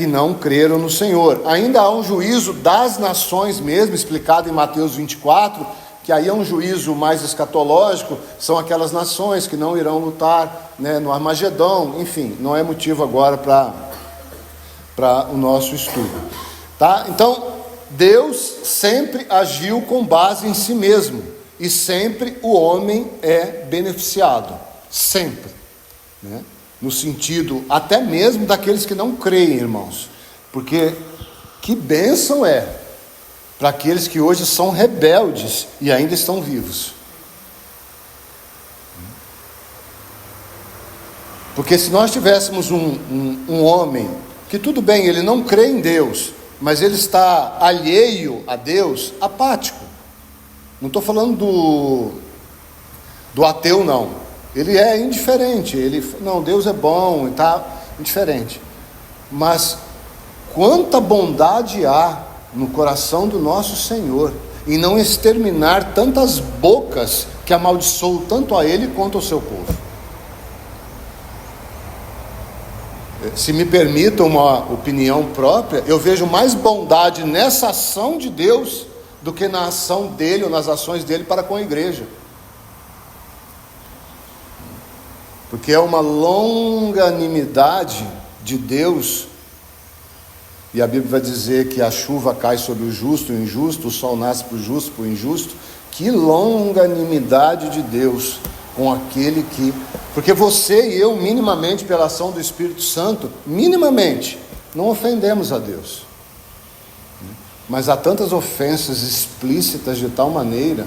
não creram no Senhor. Ainda há um juízo das nações mesmo, explicado em Mateus 24, que aí é um juízo mais escatológico, são aquelas nações que não irão lutar, no Armagedão. Enfim, não é motivo agora para o nosso estudo, tá? Então, Deus sempre agiu com base em si mesmo, e sempre o homem é beneficiado, sempre, né? No sentido até mesmo daqueles que não creem, irmãos, porque que bênção é para aqueles que hoje são rebeldes e ainda estão vivos. Porque se nós tivéssemos um homem que, tudo bem, ele não crê em Deus, mas ele está alheio a Deus, apático. Não estou falando do ateu, não. Ele é indiferente, não, Deus é bom, está indiferente. Mas quanta bondade há no coração do nosso Senhor em não exterminar tantas bocas que amaldiçoam tanto a Ele quanto ao seu povo. Se me permitam uma opinião própria, eu vejo mais bondade nessa ação de Deus do que na ação dele ou nas ações dele para com a igreja. Porque é uma longanimidade de Deus, e a Bíblia vai dizer que a chuva cai sobre o justo e o injusto, o sol nasce para o justo e para o injusto. Que longanimidade de Deus com aquele que... Porque você e eu, minimamente, pela ação do Espírito Santo, minimamente, não ofendemos a Deus. Mas há tantas ofensas explícitas de tal maneira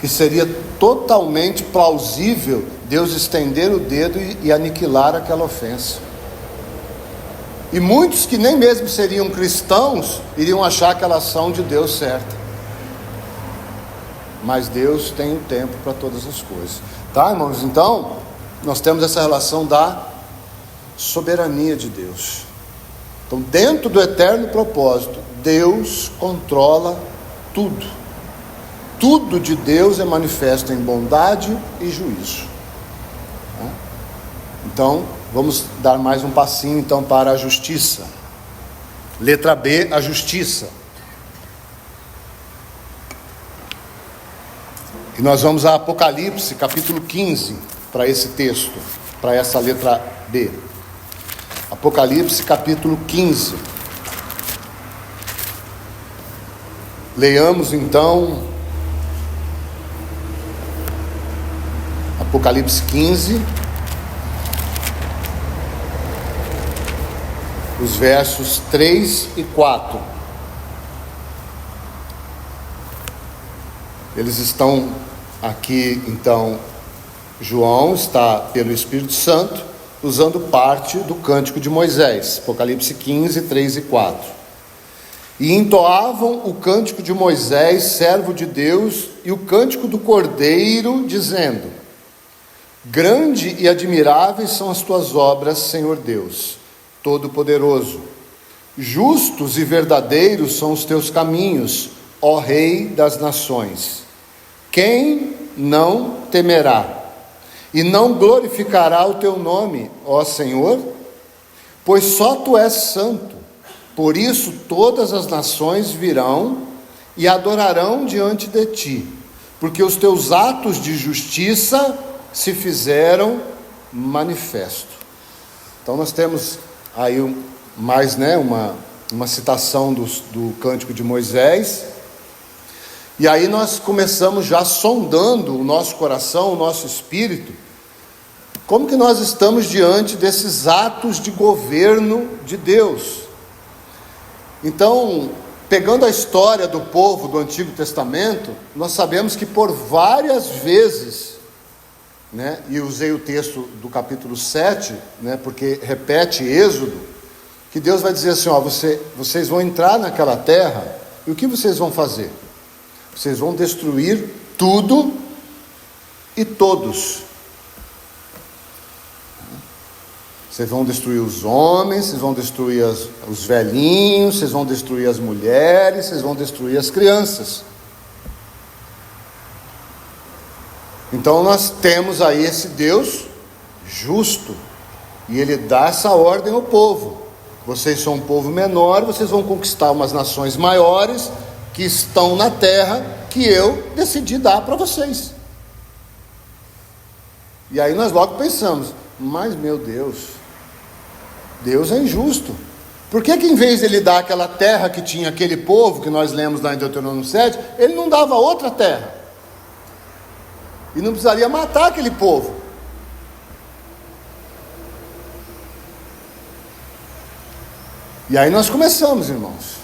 que seria totalmente plausível Deus estender o dedo e aniquilar aquela ofensa. E muitos que nem mesmo seriam cristãos iriam achar aquela ação de Deus certa. Mas Deus tem o tempo para todas as coisas. Tá, irmãos? Então, nós temos essa relação da soberania de Deus. Então, dentro do eterno propósito, Deus controla tudo. Tudo de Deus é manifesto em bondade e juízo. Então, vamos dar mais um passinho então para a justiça. Letra B, a justiça. E nós vamos a Apocalipse, capítulo 15, para esse texto, para essa letra B. Apocalipse, capítulo 15. Leiamos então Apocalipse 15, os versos 3 e 4. Eles estão aqui, então, João está, pelo Espírito Santo, usando parte do Cântico de Moisés, Apocalipse 15, 3 e 4. E entoavam o cântico de Moisés, servo de Deus, e o cântico do Cordeiro, dizendo: grande e admiráveis são as tuas obras, Senhor Deus Todo-Poderoso. Justos e verdadeiros são os teus caminhos, ó Rei das nações. Quem não temerá? E não glorificará o teu nome, ó Senhor? Pois só tu és santo. Por isso todas as nações virão e adorarão diante de ti, porque os teus atos de justiça se fizeram manifesto. Então nós temos aí mais uma citação do Cântico de Moisés, e aí nós começamos já sondando o nosso coração, o nosso espírito, como que nós estamos diante desses atos de governo de Deus. Então, pegando a história do povo do Antigo Testamento, nós sabemos que por várias vezes, e usei o texto do capítulo 7, porque repete Êxodo, que Deus vai dizer assim, vocês vão entrar naquela terra, e o que vocês vão fazer? Vocês vão destruir tudo e todos. Vocês vão destruir os homens, vocês vão destruir os velhinhos, vocês vão destruir as mulheres, vocês vão destruir as crianças. Então nós temos aí esse Deus justo, e Ele dá essa ordem ao povo. Vocês são um povo menor, vocês vão conquistar umas nações maiores, que estão na terra, que eu decidi dar para vocês. E aí nós logo pensamos, mas meu Deus é injusto. Por que em vez de Ele dar aquela terra que tinha aquele povo, que nós lemos lá em Deuteronômio 7, Ele não dava outra terra? E não precisaria matar aquele povo. E aí nós começamos, irmãos.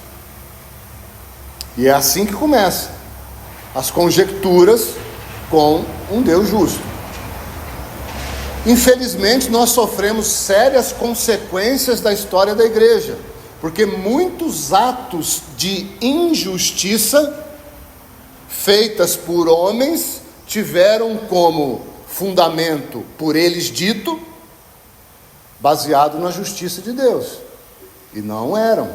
E é assim que começa as conjecturas com um Deus justo. Infelizmente nós sofremos sérias consequências da história da igreja, porque muitos atos de injustiça feitas por homens tiveram como fundamento, por eles dito, baseado na justiça de Deus, e não eram.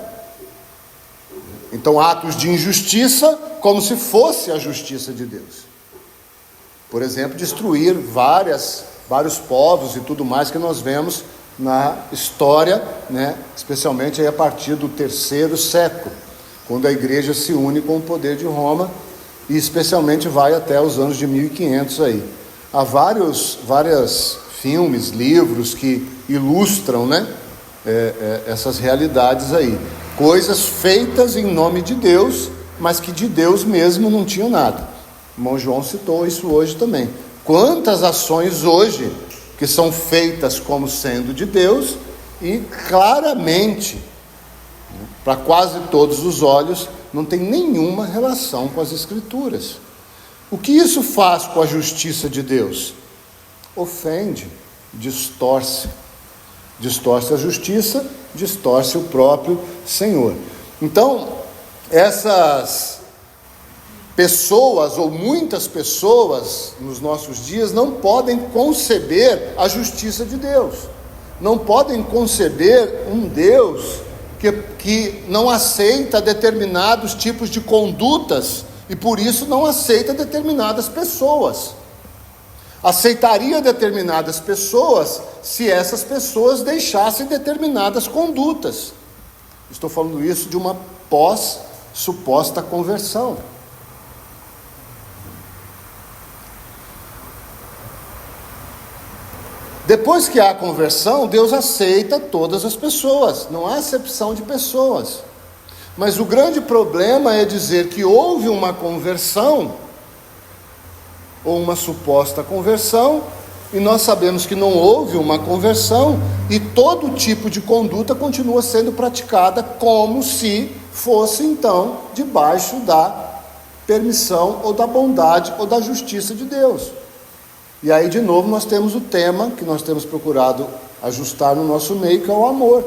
Então atos de injustiça como se fosse a justiça de Deus. Por exemplo, destruir vários povos e tudo mais que nós vemos na história, especialmente aí a partir do 3º século, quando a igreja se une com o poder de Roma, e especialmente vai até os anos de 1500 aí. Há vários filmes, livros que ilustram, essas realidades aí. Coisas feitas em nome de Deus, mas que de Deus mesmo não tinham nada. O irmão João citou isso hoje também. Quantas ações hoje que são feitas como sendo de Deus e claramente, para quase todos os olhos, não tem nenhuma relação com as Escrituras. O que isso faz com a justiça de Deus? Ofende, distorce a justiça, distorce o próprio Senhor. Então, essas pessoas, ou muitas pessoas nos nossos dias, não podem conceber a justiça de Deus, não podem conceber um Deus que não aceita determinados tipos de condutas, e por isso não aceita determinadas pessoas. Aceitaria determinadas pessoas se essas pessoas deixassem determinadas condutas. Estou falando isso de uma suposta conversão. Depois que há a conversão, Deus aceita todas as pessoas, não há acepção de pessoas. Mas o grande problema é dizer que houve uma conversão, ou uma suposta conversão, e nós sabemos que não houve uma conversão, e todo tipo de conduta continua sendo praticada como se fosse então debaixo da permissão, ou da bondade, ou da justiça de Deus. E aí de novo nós temos o tema que nós temos procurado ajustar no nosso meio, que é o amor.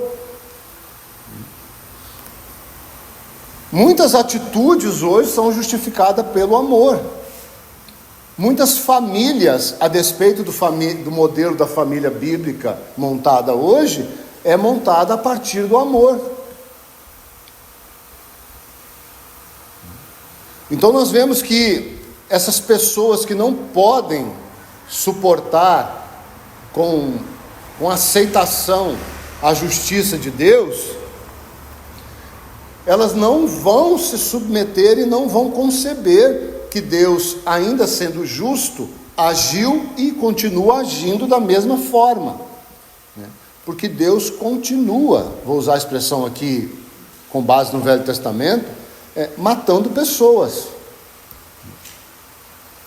Muitas atitudes hoje são justificadas pelo amor. Muitas famílias, a despeito do modelo da família bíblica montada hoje, é montada a partir do amor. Então nós vemos que essas pessoas que não podem suportar com aceitação a justiça de Deus, elas não vão se submeter e não vão conceber que Deus, ainda sendo justo, agiu e continua agindo da mesma forma, né? Porque Deus continua, vou usar a expressão aqui com base no Velho Testamento, matando pessoas.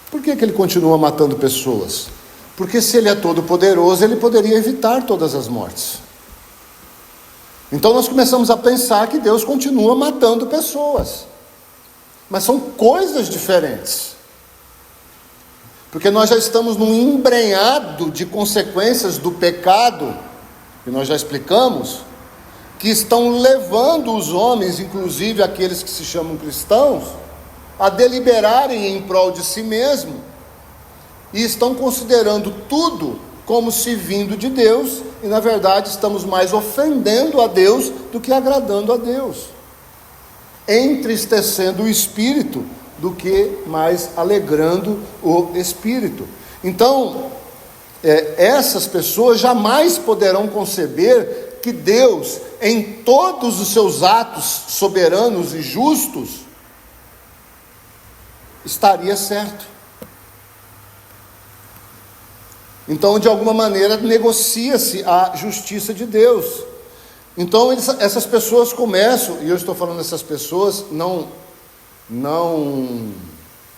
Por que Ele continua matando pessoas? Porque se Ele é todo poderoso, Ele poderia evitar todas as mortes. Então nós começamos a pensar que Deus continua matando pessoas, mas são coisas diferentes, porque nós já estamos num embrenhado de consequências do pecado, que nós já explicamos, que estão levando os homens, inclusive aqueles que se chamam cristãos, a deliberarem em prol de si mesmo, e estão considerando tudo como se vindo de Deus, e na verdade estamos mais ofendendo a Deus do que agradando a Deus, entristecendo o Espírito do que mais alegrando o Espírito. Então, essas pessoas jamais poderão conceber que Deus, em todos os seus atos soberanos e justos, estaria certo. Então, de alguma maneira, negocia-se a justiça de Deus. Então, essas pessoas começam, e eu estou falando dessas pessoas, não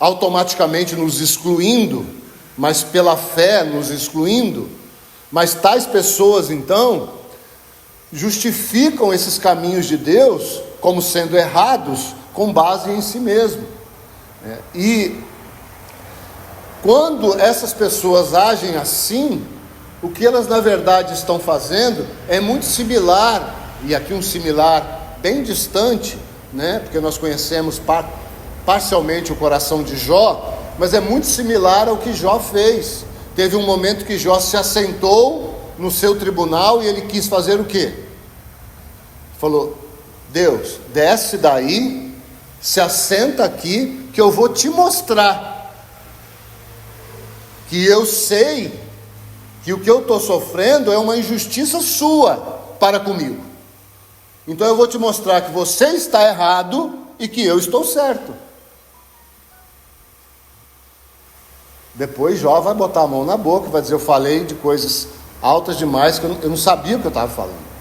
automaticamente nos excluindo, mas pela fé nos excluindo, mas tais pessoas, então, justificam esses caminhos de Deus como sendo errados, com base em si mesmo. E quando essas pessoas agem assim, o que elas na verdade estão fazendo é muito similar, e aqui um similar bem distante, né? Porque nós conhecemos parcialmente o coração de Jó, mas é muito similar ao que Jó fez. Teve um momento que Jó se assentou no seu tribunal e ele quis fazer o quê? Falou: Deus, desce daí, se assenta aqui, que eu vou te mostrar que eu sei que o que eu estou sofrendo é uma injustiça sua para comigo. Então eu vou te mostrar que você está errado e que eu estou certo. Depois Jó vai botar a mão na boca, vai dizer: eu falei de coisas altas demais, que eu não sabia o que eu estava falando.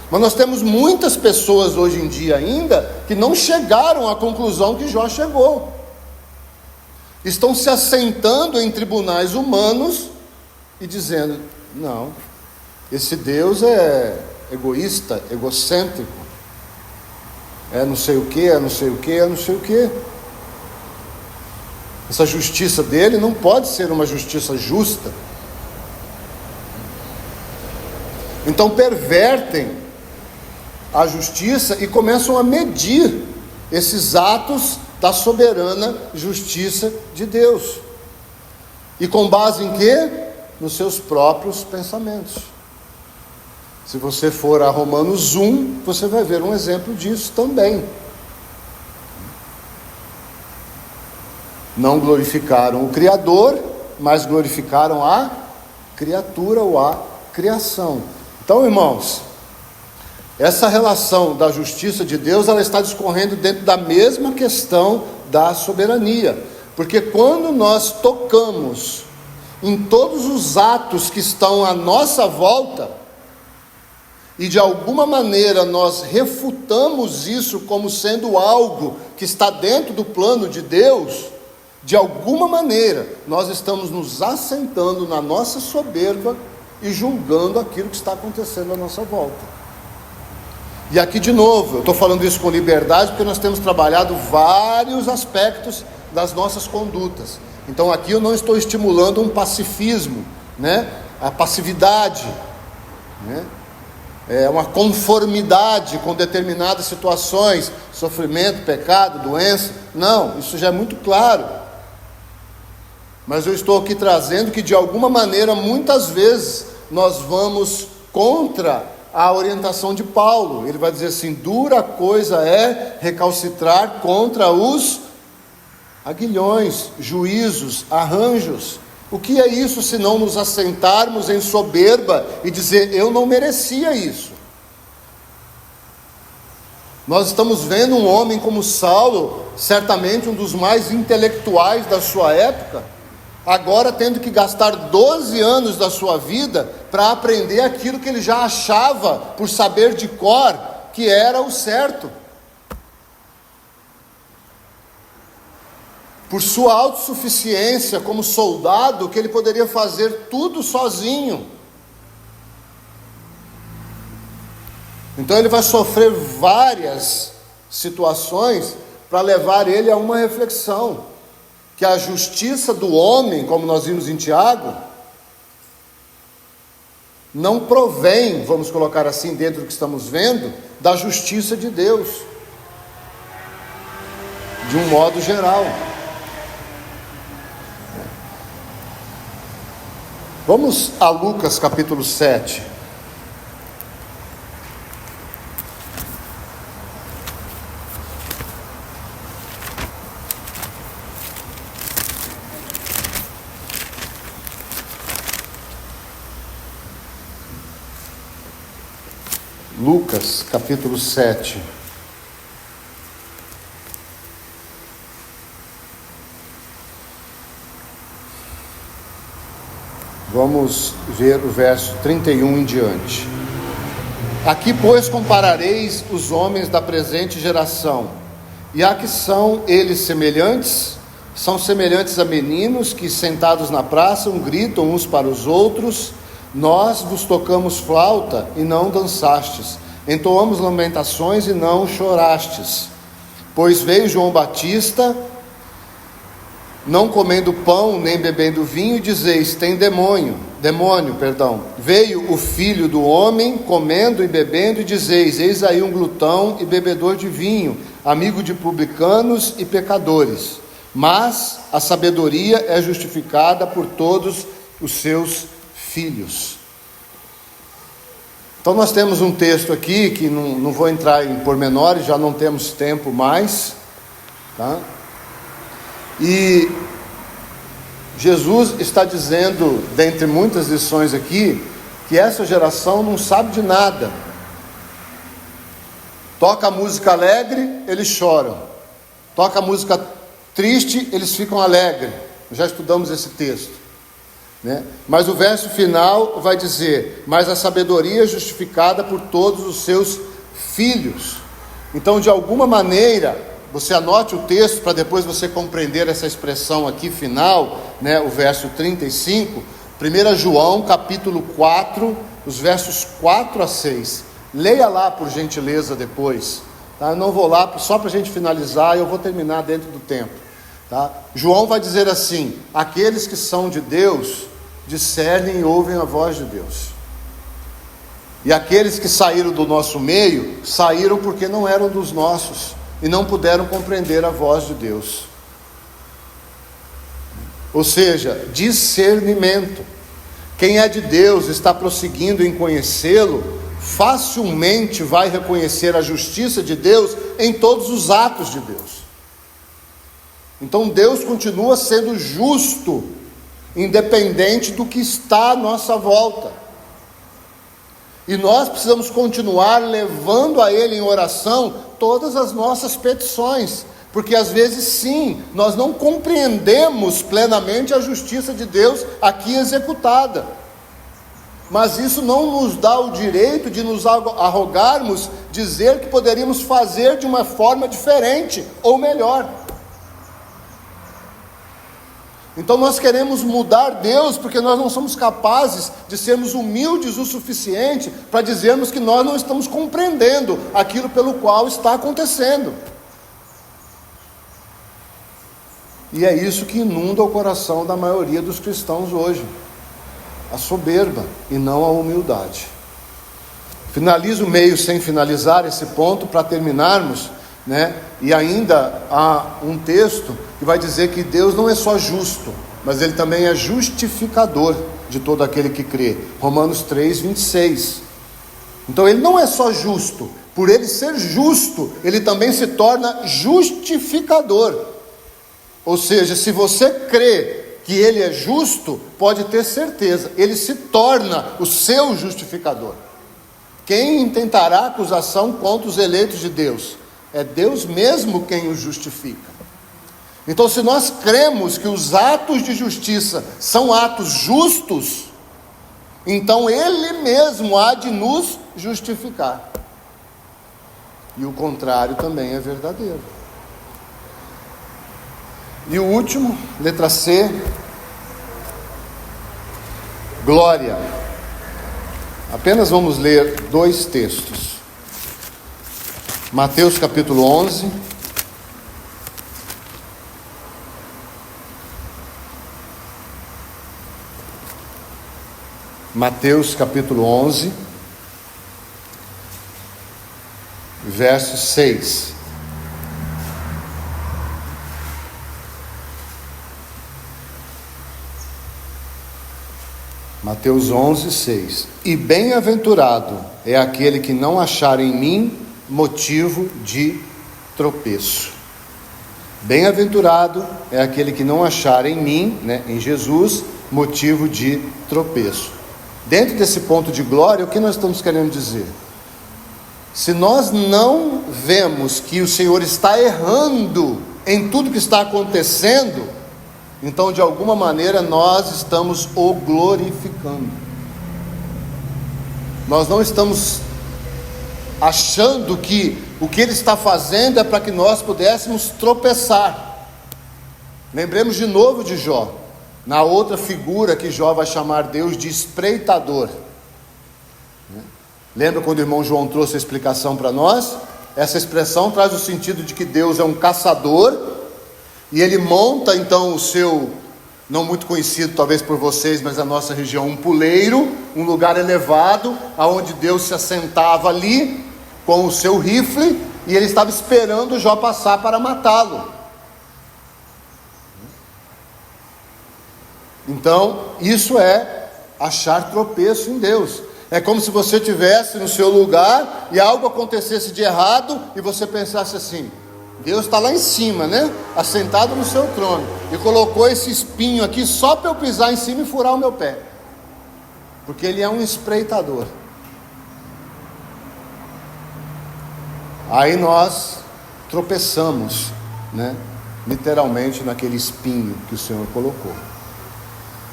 Mas nós temos muitas pessoas hoje em dia ainda que não chegaram à conclusão que Jó chegou. Estão se assentando em tribunais humanos e dizendo: não, esse Deus é egoísta, egocêntrico, é não sei o que, é não sei o que, é não sei o que. Essa justiça dele não pode ser uma justiça justa. Então pervertem a justiça e começam a medir esses atos da soberana justiça de Deus. E com base em quê? Nos seus próprios pensamentos. Se você for a Romanos 1, você vai ver um exemplo disso também. Não glorificaram o Criador, mas glorificaram a criatura ou a criação. Então, irmãos, essa relação da justiça de Deus, ela está discorrendo dentro da mesma questão da soberania. Porque quando nós tocamos em todos os atos que estão à nossa volta, e de alguma maneira nós refutamos isso como sendo algo que está dentro do plano de Deus, de alguma maneira nós estamos nos assentando na nossa soberba e julgando aquilo que está acontecendo à nossa volta. E aqui de novo, eu estou falando isso com liberdade, porque nós temos trabalhado vários aspectos das nossas condutas. Então aqui eu não estou estimulando um pacifismo, né? A passividade, né? Uma conformidade com determinadas situações, sofrimento, pecado, doença. Não, isso já é muito claro. Mas eu estou aqui trazendo que de alguma maneira, muitas vezes, nós vamos contra a orientação de Paulo. Ele vai dizer assim: dura coisa é recalcitrar contra os aguilhões, juízos, arranjos. O que é isso se não nos assentarmos em soberba e dizer: eu não merecia isso? Nós estamos vendo um homem como Saulo, certamente um dos mais intelectuais da sua época, agora tendo que gastar 12 anos da sua vida para aprender aquilo que ele já achava, por saber de cor, que era o certo. Por sua autossuficiência como soldado, que ele poderia fazer tudo sozinho. Então ele vai sofrer várias situações para levar ele a uma reflexão, que a justiça do homem, como nós vimos em Tiago, não provém, vamos colocar assim dentro do que estamos vendo, da justiça de Deus, de um modo geral. Vamos a Lucas capítulo 7. Lucas capítulo 7. Vamos ver o verso 31 em diante. Aqui, pois, comparareis os homens da presente geração, e a que são eles semelhantes? São semelhantes a meninos que, sentados na praça, gritam uns para os outros: nós vos tocamos flauta e não dançastes, entoamos lamentações e não chorastes. Pois veio João Batista, não comendo pão nem bebendo vinho, e dizeis: tem demônio. Veio o Filho do Homem, comendo e bebendo, e dizeis: eis aí um glutão e bebedor de vinho, amigo de publicanos e pecadores. Mas a sabedoria é justificada por todos os seus filhos. Então nós temos um texto aqui, que não vou entrar em pormenores, já não temos tempo mais, tá? E Jesus está dizendo, dentre muitas lições aqui, que essa geração não sabe de nada. Toca música alegre, eles choram. Toca música triste, eles ficam alegres. Já estudamos esse texto, né? Mas o verso final vai dizer: mas a sabedoria é justificada por todos os seus filhos. Então, de alguma maneira, você anote o texto para depois você compreender essa expressão aqui final, né, o verso 35, 1 João capítulo 4, os versos 4 a 6. Leia lá por gentileza depois, tá? Eu não vou lá, só para a gente finalizar, eu vou terminar dentro do tempo, tá? João vai dizer assim: aqueles que são de Deus discernem e ouvem a voz de Deus. E aqueles que saíram do nosso meio, saíram porque não eram dos nossos e não puderam compreender a voz de Deus. Ou seja, discernimento. Quem é de Deus, está prosseguindo em conhecê-lo, facilmente vai reconhecer a justiça de Deus em todos os atos de Deus. Então Deus continua sendo justo, independente do que está à nossa volta. E nós precisamos continuar levando a Ele em oração todas as nossas petições, porque às vezes sim, nós não compreendemos plenamente a justiça de Deus aqui executada, mas isso não nos dá o direito de nos arrogarmos, dizer que poderíamos fazer de uma forma diferente ou melhor. Então nós queremos mudar Deus, porque nós não somos capazes de sermos humildes o suficiente para dizermos que nós não estamos compreendendo aquilo pelo qual está acontecendo. E é isso que inunda o coração da maioria dos cristãos hoje: a soberba e não a humildade. Finalizo meio sem finalizar esse ponto para terminarmos, né? E ainda há um texto que vai dizer que Deus não é só justo, mas Ele também é justificador de todo aquele que crê. Romanos 3, 26. Então Ele não é só justo, por Ele ser justo, Ele também se torna justificador. Ou seja, se você crê que ele é justo, pode ter certeza, ele se torna o seu justificador. Quem intentará acusação contra os eleitos de Deus? É Deus mesmo quem os justifica. Então, se nós cremos que os atos de justiça são atos justos, então ele mesmo há de nos justificar. E o contrário também é verdadeiro. E o último, letra C, glória. Apenas vamos ler 2 textos. Mateus capítulo 11. Mateus capítulo 11, verso 6. Mateus 11, 6. E bem-aventurado é aquele que não achar em mim motivo de tropeço. Bem-aventurado é aquele que não achar em mim, em Jesus, motivo de tropeço. Dentro desse ponto de glória, o que nós estamos querendo dizer? Se nós não vemos que o Senhor está errando em tudo que está acontecendo, então de alguma maneira nós estamos o glorificando. Nós não estamos achando que o que Ele está fazendo é para que nós pudéssemos tropeçar. Lembremos de novo de Jó, na outra figura que Jó vai chamar Deus de espreitador. Lembra quando o irmão João trouxe a explicação para nós? Essa expressão traz o sentido de que Deus é um caçador, e Ele monta então o seu, não muito conhecido talvez por vocês, mas na nossa região, um puleiro, um lugar elevado, aonde Deus se assentava ali, com o seu rifle, e Ele estava esperando Jó passar para matá-lo. Então, isso é achar tropeço em Deus. É como se você estivesse no seu lugar e algo acontecesse de errado e você pensasse assim: Deus está lá em cima, assentado no seu trono, e colocou esse espinho aqui só para eu pisar em cima e furar o meu pé, porque Ele é um espreitador. Aí nós tropeçamos, literalmente naquele espinho que o Senhor colocou.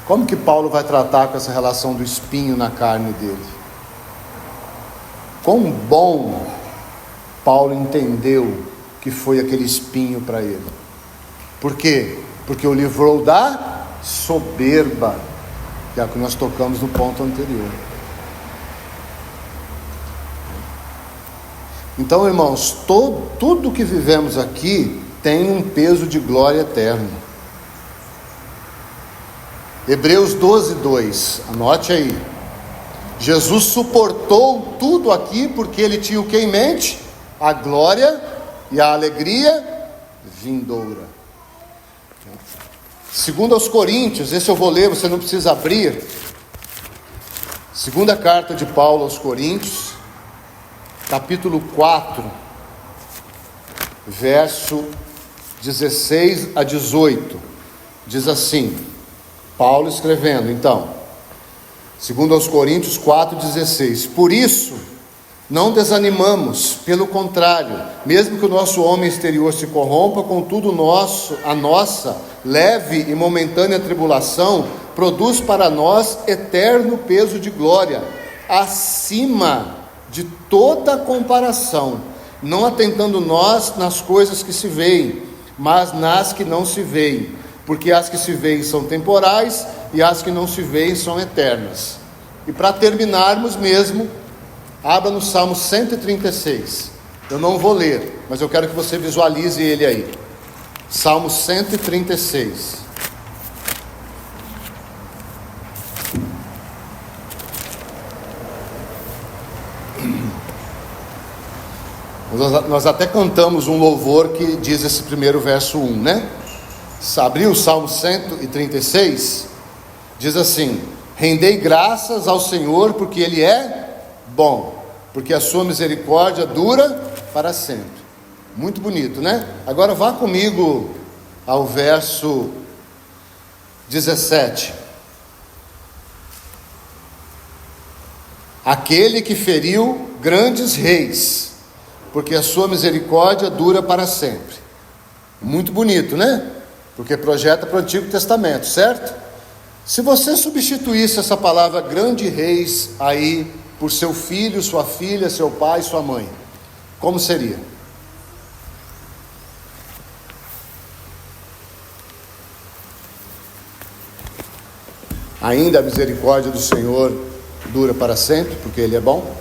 Como que Paulo vai tratar com essa relação do espinho na carne dele? Quão bom Paulo entendeu que foi aquele espinho para ele. Por quê? Porque o livrou da soberba, que é o que nós tocamos no ponto anterior. Então, irmãos, tudo que vivemos aqui tem um peso de glória eterna. Hebreus 12, 2, anote aí. Jesus suportou tudo aqui porque Ele tinha o que em mente? A glória e a alegria vindoura. Segundo aos Coríntios, esse eu vou ler, você não precisa abrir. Segunda carta de Paulo aos Coríntios, capítulo 4, verso 16 a 18, diz assim, Paulo escrevendo, então, segundo aos Coríntios 4,16, por isso, não desanimamos, pelo contrário, mesmo que o nosso homem exterior se corrompa, contudo a nossa leve e momentânea tribulação produz para nós eterno peso de glória, acima de toda comparação, não atentando nós nas coisas que se veem, mas nas que não se veem, porque as que se veem são temporais e as que não se veem são eternas. E para terminarmos mesmo, abra no Salmo 136. Eu não vou ler, mas eu quero que você visualize ele aí. Salmo 136. Nós até cantamos um louvor que diz esse primeiro verso 1, Abriu o Salmo 136, diz assim: rendei graças ao Senhor porque Ele é bom, porque a sua misericórdia dura para sempre. Muito bonito, Agora vá comigo ao verso 17. Aquele que feriu grandes reis, porque a sua misericórdia dura para sempre. Muito bonito, né? Porque projeta para o Antigo Testamento, certo? Se você substituísse essa palavra grande reis aí por seu filho, sua filha, seu pai, sua mãe, como seria? Ainda a misericórdia do Senhor dura para sempre, porque Ele é bom.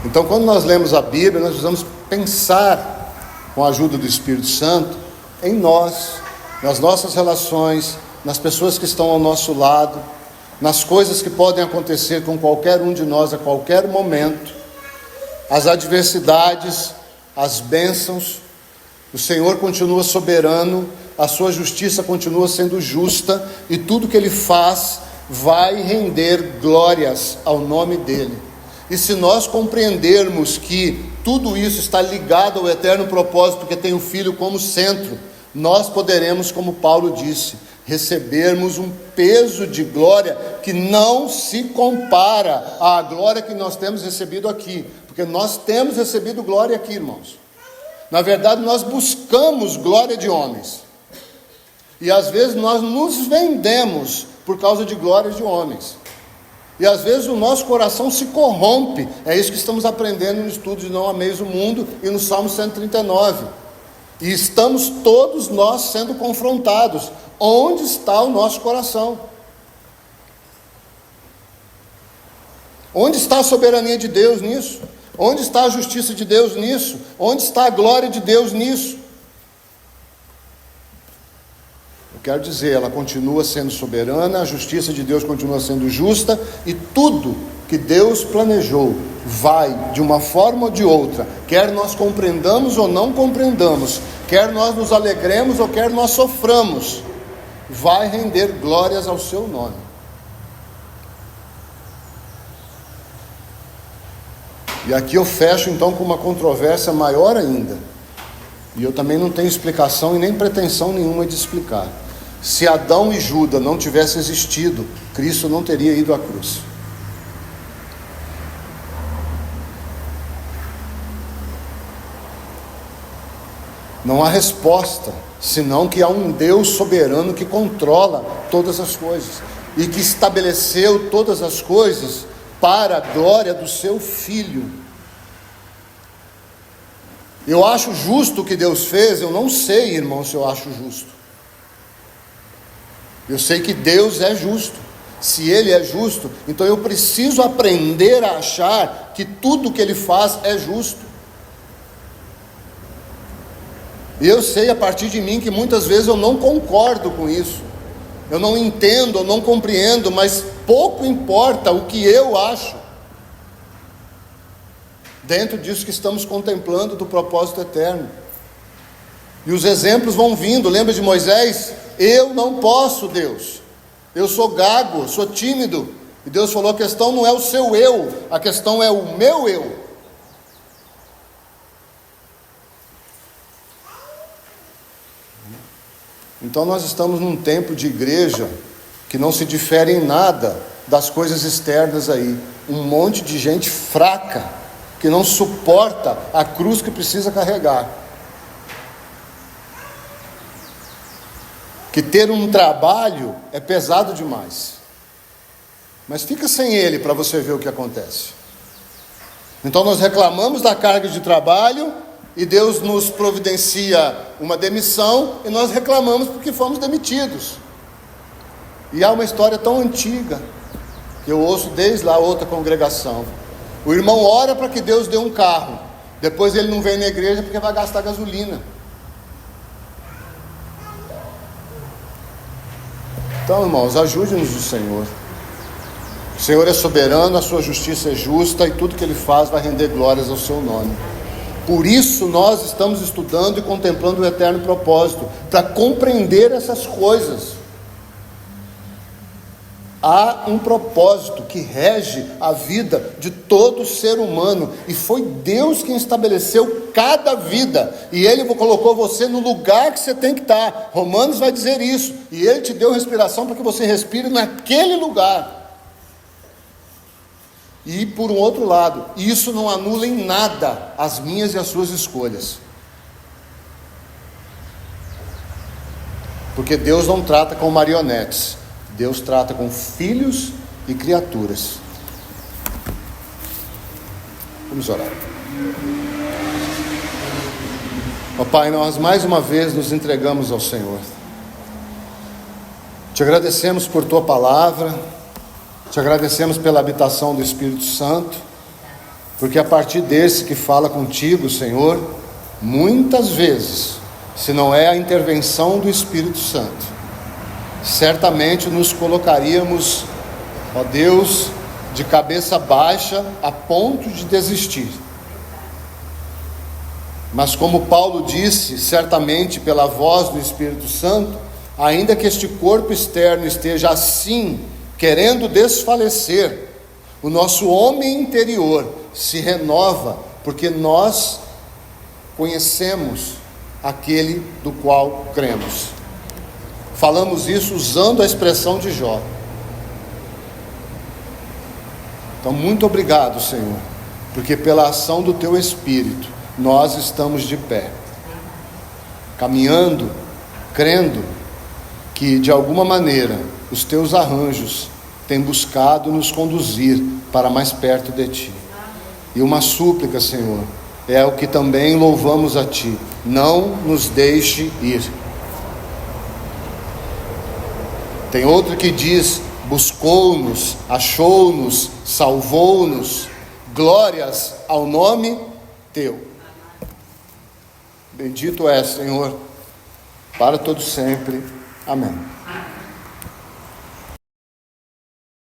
Então, quando nós lemos a Bíblia, nós precisamos pensar, com a ajuda do Espírito Santo, em nós, nas nossas relações, nas pessoas que estão ao nosso lado, nas coisas que podem acontecer com qualquer um de nós a qualquer momento, as adversidades, as bênçãos. O Senhor continua soberano, a sua justiça continua sendo justa, e tudo que Ele faz vai render glórias ao nome dEle. E se nós compreendermos que tudo isso está ligado ao eterno propósito que tem o Filho como centro, nós poderemos, como Paulo disse, recebermos um peso de glória que não se compara à glória que nós temos recebido aqui, porque nós temos recebido glória aqui, irmãos. Na verdade, nós buscamos glória de homens, e às vezes nós nos vendemos por causa de glórias de homens. E às vezes o nosso coração se corrompe. É isso que estamos aprendendo no estudo de Não Ameis o Mundo e no Salmo 139. E estamos todos nós sendo confrontados. Onde está o nosso coração? Onde está a soberania de Deus nisso? Onde está a justiça de Deus nisso? Onde está a glória de Deus nisso? Eu quero dizer, ela continua sendo soberana, a justiça de Deus continua sendo justa, e tudo que Deus planejou vai, de uma forma ou de outra, quer nós compreendamos ou não compreendamos, quer nós nos alegremos ou quer nós soframos, vai render glórias ao seu nome. E aqui eu fecho então com uma controvérsia maior ainda, e eu também não tenho explicação e nem pretensão nenhuma de explicar. Se Adão e Judas não tivessem existido, Cristo não teria ido à cruz. Não há resposta, senão que há um Deus soberano que controla todas as coisas e que estabeleceu todas as coisas para a glória do seu Filho. Eu acho justo o que Deus fez? Eu não sei, irmão, se eu acho justo. Eu sei que Deus é justo. Se Ele é justo, então eu preciso aprender a achar que tudo que Ele faz é justo. E eu sei a partir de mim que muitas vezes eu não concordo com isso. Eu não entendo, eu não compreendo, mas pouco importa o que eu acho dentro disso que estamos contemplando do propósito eterno. E os exemplos vão vindo. Lembra de Moisés? Eu não posso, Deus. Eu sou gago, sou tímido. E Deus falou, a questão não é o seu eu, a questão é o meu eu. Então nós estamos num tempo de igreja que não se difere em nada das coisas externas aí. Um monte de gente fraca, que não suporta a cruz que precisa carregar. Que ter um trabalho é pesado demais. Mas fica sem ele para você ver o que acontece. Então nós reclamamos da carga de trabalho e Deus nos providencia uma demissão e nós reclamamos porque fomos demitidos. E há uma história tão antiga que eu ouço desde lá outra congregação. O irmão ora para que Deus dê um carro, depois ele não vem na igreja porque vai gastar gasolina. Então, irmãos, ajude-nos o Senhor. O Senhor é soberano, a sua justiça é justa e tudo que Ele faz vai render glórias ao seu nome. Por isso nós estamos estudando e contemplando o eterno propósito, para compreender essas coisas. Há um propósito que rege a vida de todo ser humano, e foi Deus quem estabeleceu cada vida, e Ele colocou você no lugar que você tem que estar. Romanos vai dizer isso, e Ele te deu respiração para que você respire naquele lugar. E por um outro lado, isso não anula em nada as minhas e as suas escolhas, porque Deus não trata com marionetes, Deus trata com filhos e criaturas. Vamos orar. Ó Pai, nós mais uma vez nos entregamos ao Senhor. Te agradecemos por Tua palavra, te agradecemos pela habitação do Espírito Santo, porque a partir desse que fala contigo, Senhor, muitas vezes, se não é a intervenção do Espírito Santo, certamente nos colocaríamos, ó Deus, de cabeça baixa a ponto de desistir. Mas como Paulo disse, certamente pela voz do Espírito Santo, ainda que este corpo externo esteja assim, querendo desfalecer, o nosso homem interior se renova, porque nós conhecemos aquele do qual cremos. Falamos isso usando a expressão de Jó. Então, muito obrigado, Senhor, porque pela ação do Teu Espírito, nós estamos de pé, caminhando, crendo que, de alguma maneira, os Teus arranjos têm buscado nos conduzir para mais perto de Ti. E uma súplica, Senhor, é o que também louvamos a Ti: não nos deixe ir. Tem outro que diz: buscou-nos, achou-nos, salvou-nos, glórias ao nome Teu. Bendito és, Senhor, para todo sempre. Amém.